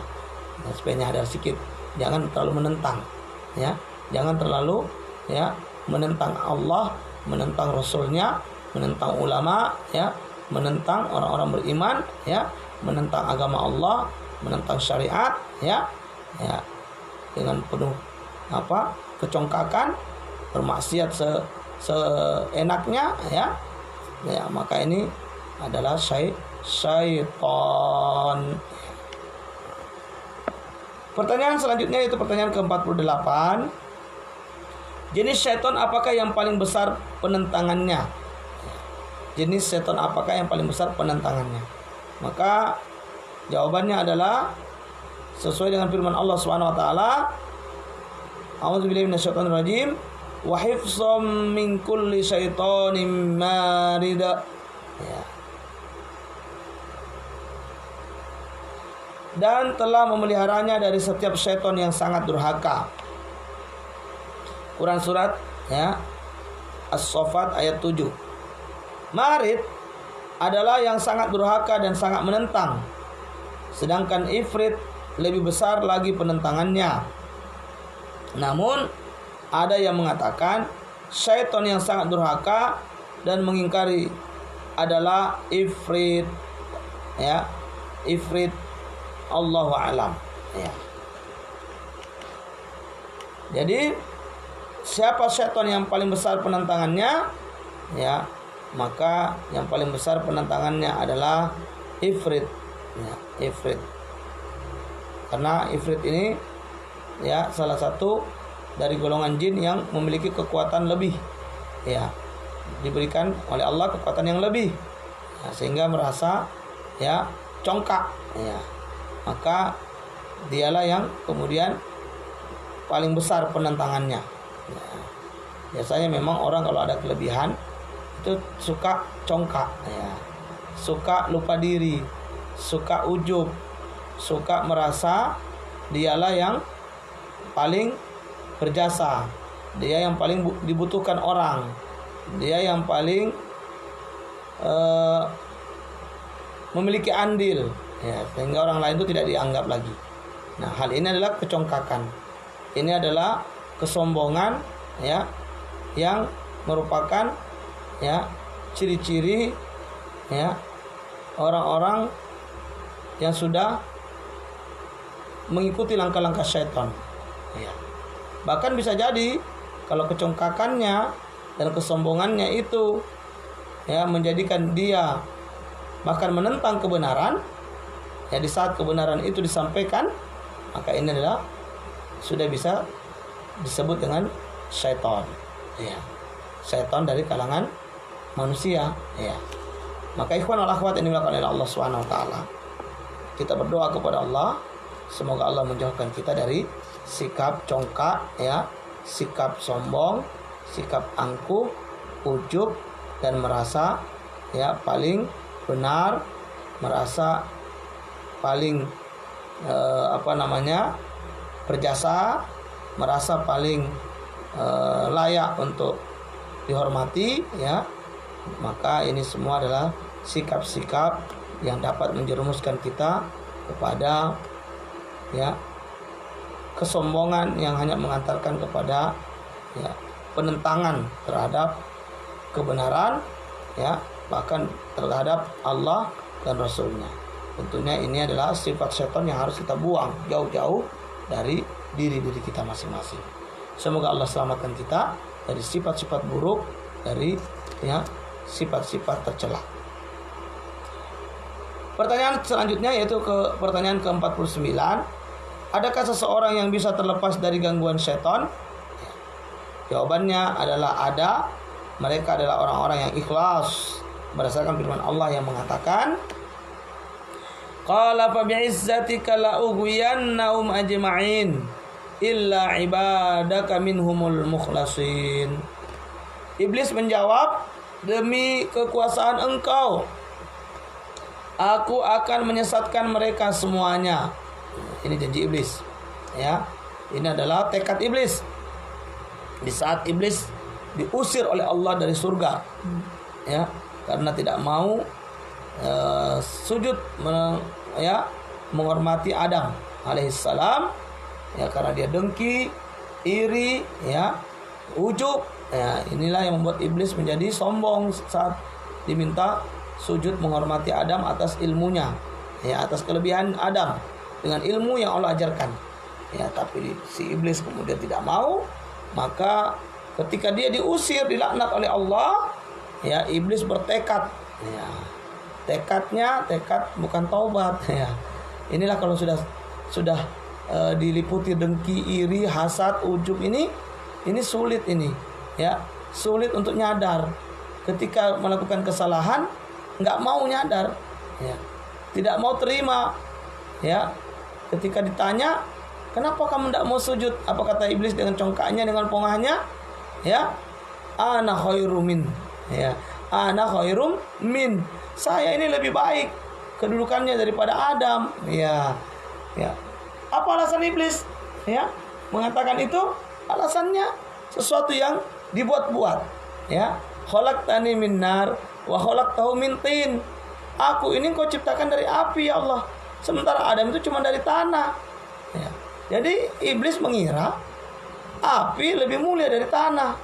Nah, supaya nyadar sedikit, jangan terlalu menentang, ya. Jangan terlalu ya menentang Allah, menentang Rasulnya, menentang ulama, ya, menentang orang-orang beriman, ya, menentang agama Allah, menentang syariat, ya, ya, dengan penuh kecongkakan, bermaksiat seenaknya, ya, ya, maka ini adalah syaitan. Pertanyaan selanjutnya itu pertanyaan ke-48. Jenis syaitan apakah yang paling besar penentangannya? Jenis syaitan apakah yang paling besar penentangannya? Maka jawabannya adalah sesuai dengan firman Allah Subhanahu wa taala, A'udzubillahi minasyaitonirrajim, wa hifzam min kulli syaitonin marid. Ya. Dan telah memeliharanya dari setiap syaitan yang sangat durhaka. Quran surat ya As-Saffat ayat 7. Marid adalah yang sangat durhaka dan sangat menentang. Sedangkan ifrit lebih besar lagi penentangannya. Namun ada yang mengatakan syaitan yang sangat durhaka dan mengingkari adalah ifrit, ya, ifrit Allahu a'lam. Ya. Jadi siapa syaitan yang paling besar penentangannya? Ya, maka yang paling besar penentangannya adalah ifrit. Ya, ifrit. Karena ifrit ini ya salah satu dari golongan jin yang memiliki kekuatan lebih. Ya, diberikan oleh Allah kekuatan yang lebih. Ya, sehingga merasa ya congkak. Ya. Maka dialah yang kemudian paling besar penentangannya. Ya. Biasanya memang orang kalau ada kelebihan itu suka congkak, ya. Suka lupa diri, suka ujub, suka merasa dialah yang paling berjasa, dia yang paling dibutuhkan orang, dia yang paling memiliki andil, ya, sehingga orang lain itu tidak dianggap lagi. Nah, hal ini adalah kecongkakan. Ini adalah kesombongan, ya, yang merupakan ya ciri-ciri ya orang-orang yang sudah mengikuti langkah-langkah syaitan. Ya. Bahkan bisa jadi kalau kecongkakannya dan kesombongannya itu ya menjadikan dia bahkan menentang kebenaran, ya di saat kebenaran itu disampaikan, maka ini adalah sudah bisa disebut dengan syaitan. Ya. Syaitan dari kalangan manusia, ya. Maka ikhwan wal akhwat yang dimuliakan oleh Allah Subhanahu wa taala, kita berdoa kepada Allah semoga Allah menjauhkan kita dari sikap congkak, ya, sikap sombong, sikap angkuh, ujub dan merasa ya paling benar, merasa paling berjasa, merasa paling layak untuk dihormati, ya. Maka ini semua adalah sikap-sikap yang dapat menjerumuskan kita kepada ya kesombongan yang hanya mengantarkan kepada ya penentangan terhadap kebenaran, ya, bahkan terhadap Allah dan Rasulnya. Tentunya ini adalah sifat setan yang harus kita buang jauh-jauh dari diri-diri kita masing-masing. Semoga Allah selamatkan kita dari sifat-sifat buruk, dari ya sifat-sifat tercela. Pertanyaan selanjutnya yaitu pertanyaan ke-49. Adakah seseorang yang bisa terlepas dari gangguan setan? Jawabannya adalah ada. Mereka adalah orang-orang yang ikhlas berdasarkan firman Allah yang mengatakan, qala fa bi'izzatika la ughwiyannahum ajma'in illa ibadaka minhumul mukhlasin. Iblis menjawab, demi kekuasaan engkau aku akan menyesatkan mereka semuanya. Ini janji iblis, ya. Ini adalah tekad iblis di saat iblis diusir oleh Allah dari surga, ya, karena tidak mau sujud menghormati Adam alaihissalam, ya, karena dia dengki, iri, ya, ujub, ya. Inilah yang membuat iblis menjadi sombong saat diminta sujud menghormati Adam atas ilmunya, ya, atas kelebihan Adam dengan ilmu yang Allah ajarkan, ya. Tapi si iblis kemudian tidak mau, maka ketika dia diusir, dilaknat oleh Allah, ya, iblis bertekad, ya. Tekadnya tekad bukan taubat, ya. Inilah kalau sudah diliputi dengki, iri, hasad, ujub, ini sulit, ini ya, sulit untuk nyadar. Ketika melakukan kesalahan nggak mau nyadar, ya, tidak mau terima, ya. Ketika ditanya, kenapa kamu tidak mau sujud? Apa kata iblis dengan congkaknya, dengan pongahnya? Ya, ana khairum min, ya, ana khairum min. Saya ini lebih baik kedudukannya daripada Adam, ya, ya. Apa alasan iblis, ya, mengatakan itu? Alasannya sesuatu yang dibuat-buat, ya. Khalaqtani min nar wa khalaqtahu min tin. Aku ini kau ciptakan dari api, ya Allah, sementara Adam itu cuma dari tanah, ya. Jadi iblis mengira api lebih mulia dari tanah.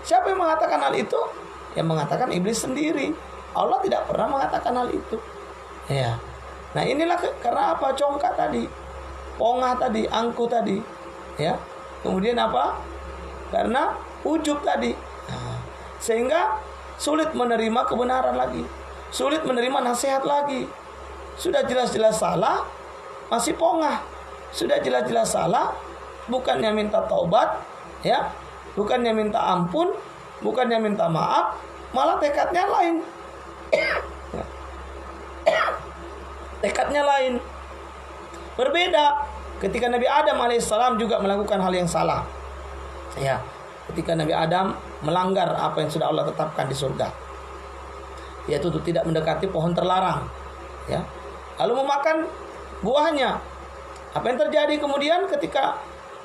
Siapa yang mengatakan hal itu? Yang mengatakan iblis sendiri. Allah tidak pernah mengatakan hal itu, ya. Nah inilah karena apa? Congkak tadi, pongah tadi, angku tadi, ya. Kemudian apa? Karena ujub tadi, nah, sehingga sulit menerima kebenaran lagi, sulit menerima nasihat lagi. Sudah jelas-jelas salah, masih pongah. Sudah jelas-jelas salah, bukannya minta taubat, ya, bukannya minta ampun, bukannya minta maaf, malah tekadnya lain. Tekadnya lain. Berbeda ketika Nabi Adam alaihissalam juga melakukan hal yang salah. Ya, ketika Nabi Adam melanggar apa yang sudah Allah tetapkan di surga, yaitu tidak mendekati pohon terlarang, ya. Lalu memakan buahnya. Apa yang terjadi kemudian ketika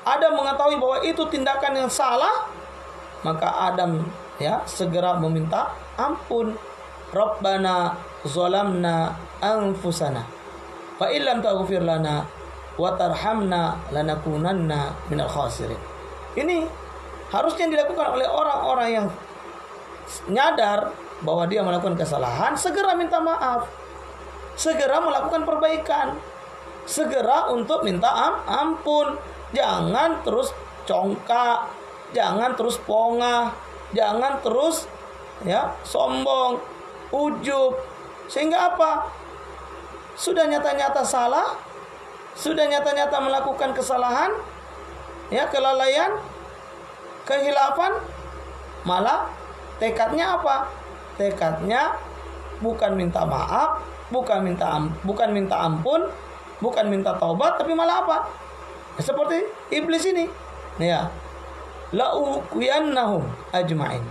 Adam mengetahui bahwa itu tindakan yang salah, maka Adam, ya, segera meminta ampun. Rabbana zalamna anfusana fa illam taghfir lana wa tarhamna lanakunanna minal khasirin. Ini harusnya dilakukan oleh orang-orang yang nyadar bahwa dia melakukan kesalahan, segera minta maaf, segera melakukan perbaikan, segera untuk minta ampun. Jangan terus congkak, jangan terus pongah, jangan terus, ya, sombong, ujub. Sehingga apa? Sudah nyata-nyata salah, sudah nyata-nyata melakukan kesalahan, ya, kelalaian, kehilafan, malah tekadnya apa? Tekadnya bukan minta maaf, bukan minta ampun, bukan minta taubat, tapi malah apa? Ya, seperti iblis ini, ya, la'uqiyannahum ajma'in,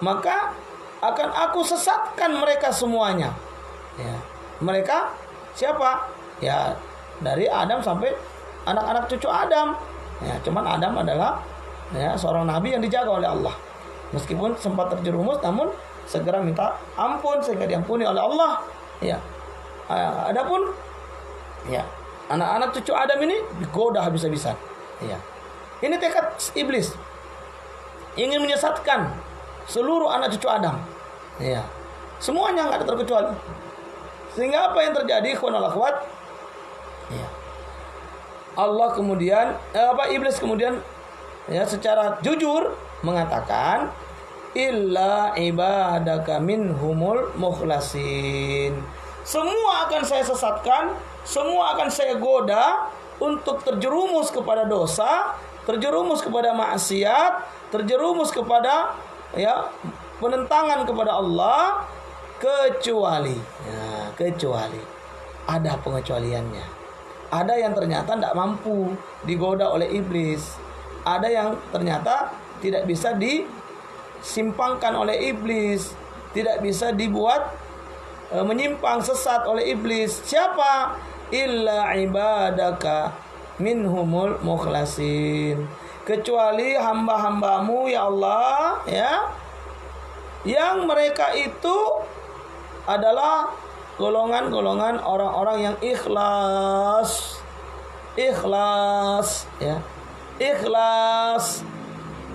maka akan aku sesatkan mereka semuanya. Ya, mereka siapa? Ya, dari Adam sampai anak-anak cucu Adam. Ya, cuman Adam adalah, ya, seorang nabi yang dijaga oleh Allah. Meskipun sempat terjerumus, namun segera minta ampun sehingga diampuni oleh Allah. Ya, adapun, ya, anak-anak cucu Adam ini digoda habis-habisan. Ya, ini tekad iblis, ingin menyesatkan seluruh anak cucu Adam, ya, semuanya nggak ada terkecuali. Sehingga apa yang terjadi, ikhwan wal akhwat, ya, Allah kemudian, iblis kemudian, ya, secara jujur mengatakan, illa ibadaka minhumul mukhlasin. Semua akan saya sesatkan, semua akan saya goda untuk terjerumus kepada dosa, terjerumus kepada maksiat, terjerumus kepada, ya, penentangan kepada Allah, kecuali, ya, kecuali ada pengecualiannya. Ada yang ternyata tidak mampu digoda oleh iblis, ada yang ternyata tidak bisa disimpangkan oleh iblis, tidak bisa dibuat menyimpang sesat oleh iblis. Siapa? Illa ibadaka minhumul mukhlasin, kecuali hamba-hambamu, ya Allah, ya, yang mereka itu adalah golongan-golongan orang-orang yang ikhlas, ya, ikhlas.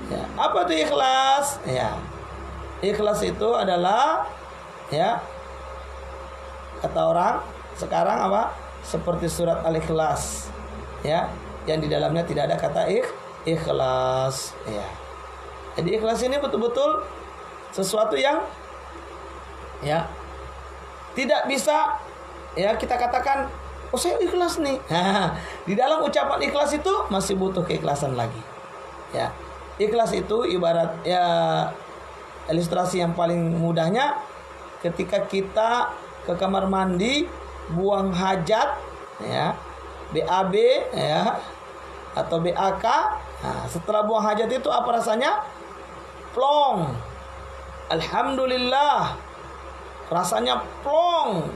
Ya, apa itu ikhlas? Ya, ikhlas itu adalah, ya, kata orang sekarang apa? Seperti surat Al-Ikhlas, ya, yang di dalamnya tidak ada kata ikhlas, ya. Jadi ikhlas ini betul-betul sesuatu yang, ya, tidak bisa, ya, kita katakan, oh saya ikhlas nih. Nah, di dalam ucapan ikhlas itu masih butuh keikhlasan lagi. Ya, ikhlas itu ibarat, ya, ilustrasi yang paling mudahnya ketika kita ke kamar mandi buang hajat, ya, BAB, ya, atau BAK. Nah, setelah buang hajat itu apa rasanya? Plong. Alhamdulillah, rasanya plong,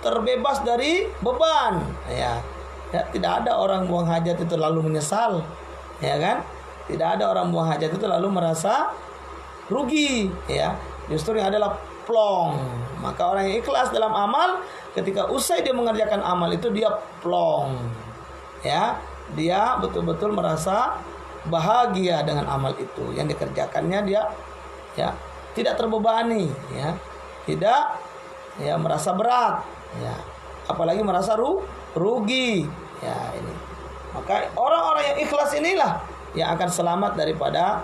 terbebas dari beban, ya. Ya, tidak ada orang buang hajat itu lalu menyesal, ya kan? Tidak ada orang buang hajat itu lalu merasa rugi, ya. Justru yang adalah plong. Maka orang yang ikhlas dalam amal, ketika usai dia mengerjakan amal itu dia plong, ya. Dia betul-betul merasa bahagia dengan amal itu yang dikerjakannya. Dia, ya, tidak terbebani, ya, tidak, ya, merasa berat, ya. apalagi merasa rugi. Ya, ini. Maka orang-orang yang ikhlas inilah yang akan selamat daripada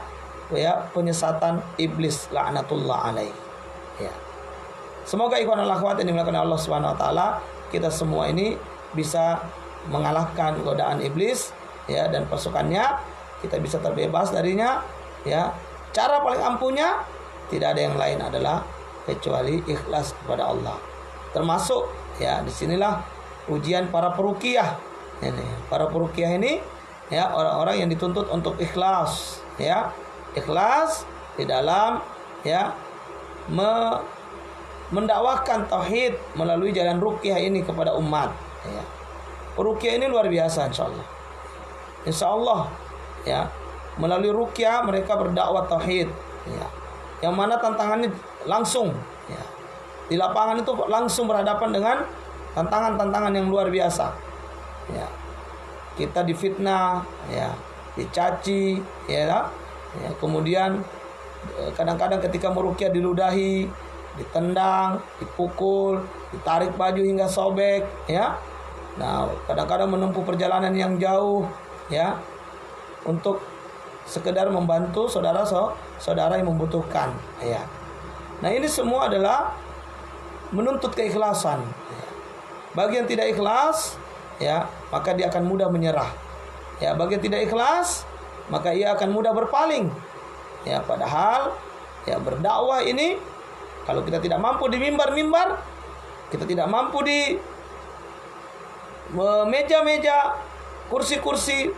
penyesatan iblis laknatullah alaih. Ya. Semoga ikhwan dan akhwat yang dimuliakan Allah Subhanahu wa taala, kita semua ini bisa mengalahkan godaan iblis ya, dan pasukannya, kita bisa terbebas darinya ya. Cara paling ampuhnya tidak ada yang lain adalah kecuali ikhlas kepada Allah. Termasuk ya, disinilah ujian para peruqyah. Ini para peruqyah ini ya, orang-orang yang dituntut untuk ikhlas ya, ikhlas di dalam ya mendakwahkan tauhid melalui jalan ruqyah ini kepada umat ya. Ruqyah ini luar biasa insyaallah ya. Melalui ruqyah mereka berdakwah tauhid ya. Yang mana tantangannya langsung ya. Di lapangan itu langsung berhadapan dengan tantangan-tantangan yang luar biasa ya. Kita difitnah ya, dicaci ya. Ya, kemudian kadang-kadang ketika meruqyah diludahi, ditendang, dipukul, ditarik baju hingga sobek ya. Nah, kadang-kadang menempuh perjalanan yang jauh ya, untuk sekedar membantu saudara-saudara yang membutuhkan ya. Nah, ini semua adalah menuntut keikhlasan ya. Bagi yang tidak ikhlas ya, maka dia akan mudah menyerah ya. Bagi yang tidak ikhlas, maka ia akan mudah berpaling ya. Padahal ya, berdakwah ini kalau kita tidak mampu di mimbar-mimbar, kita tidak mampu di meja-meja, kursi-kursi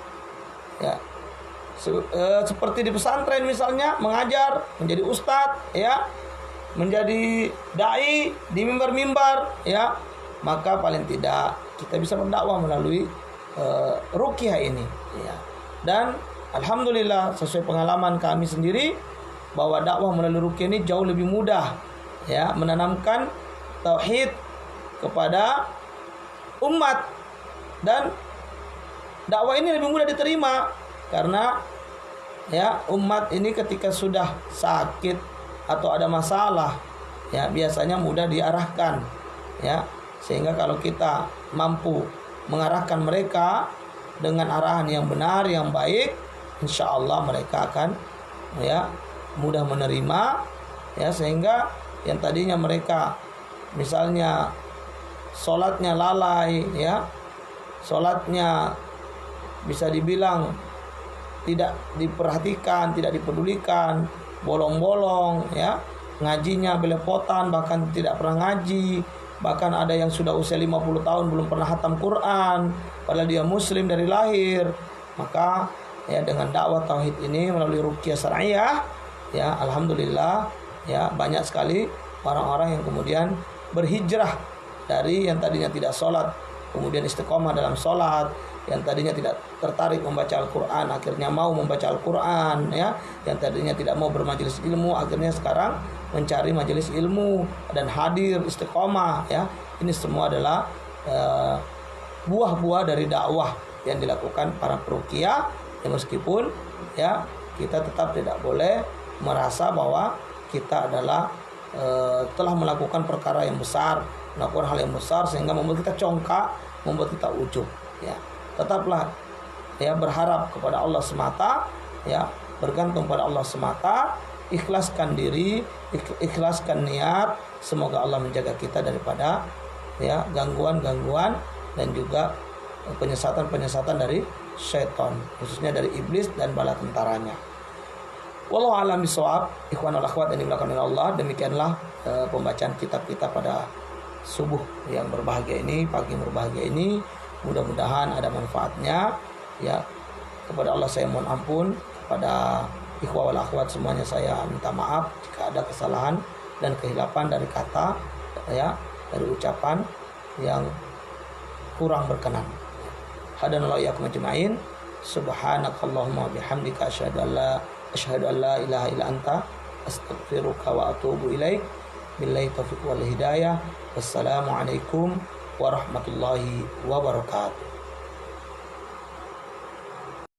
ya, seperti di pesantren misalnya, mengajar, menjadi ustadz ya, menjadi dai di mimbar-mimbar ya, maka paling tidak kita bisa berdakwah melalui ruqyah ini ya. Dan alhamdulillah, sesuai pengalaman kami sendiri, bahwa dakwah melalui ruqyah ini jauh lebih mudah ya, menanamkan tauhid kepada umat, dan dakwah ini lebih mudah diterima karena ya, umat ini ketika sudah sakit atau ada masalah ya, biasanya mudah diarahkan ya. Sehingga kalau kita mampu mengarahkan mereka dengan arahan yang benar, yang baik, insya Allah mereka akan ya mudah menerima ya. Sehingga yang tadinya mereka misalnya sholatnya lalai ya, sholatnya bisa dibilang tidak diperhatikan, tidak dipedulikan, bolong-bolong ya, ngajinya belepotan, bahkan tidak pernah ngaji, bahkan ada yang sudah usia 50 tahun belum pernah khatam Quran padahal dia muslim dari lahir. Maka ya, dengan dakwah tauhid ini melalui ruqyah syariah ya, alhamdulillah ya, banyak sekali orang-orang yang kemudian berhijrah dari yang tadinya tidak sholat, kemudian istiqomah dalam sholat, yang tadinya tidak tertarik membaca Al-Quran akhirnya mau membaca Al-Quran ya, yang tadinya tidak mau bermajelis ilmu akhirnya sekarang mencari majelis ilmu dan hadir istiqomah ya. Ini semua adalah buah-buah dari dakwah yang dilakukan para peruqyah ya. Meskipun ya, kita tetap tidak boleh merasa bahwa kita adalah telah melakukan perkara yang besar, melakukan hal yang besar sehingga membuat kita congkak, membuat kita ujub ya. Tetaplah ya berharap kepada Allah semata ya, bergantung pada Allah semata, ikhlaskan diri, ikhlaskan niat. Semoga Allah menjaga kita daripada ya gangguan-gangguan dan juga penyesatan-penyesatan dari syaitan, khususnya dari iblis dan bala tentaranya. Wallahu a'lam bishawab. Ikhwan wal akhwat yang dimuliakan oleh Allah, demikianlah pembacaan kitab kita pada subuh yang berbahagia ini, pagi yang berbahagia ini. Mudah-mudahan ada manfaatnya ya. Kepada Allah saya mohon ampun, kepada ikhwah wal akhwat semuanya saya minta maaf jika ada kesalahan dan kehilapan dari kata ya, dari ucapan yang kurang berkenan. Hadanallahu iyyakum ajmain. Subhanakallahumma bihamdika asyhadu an la ilaha illa anta astaghfiruka wa atubu ilaik. Billahi taufiq wal hidayah. Wassalamualaikum warahmatullahi wabarakatuh.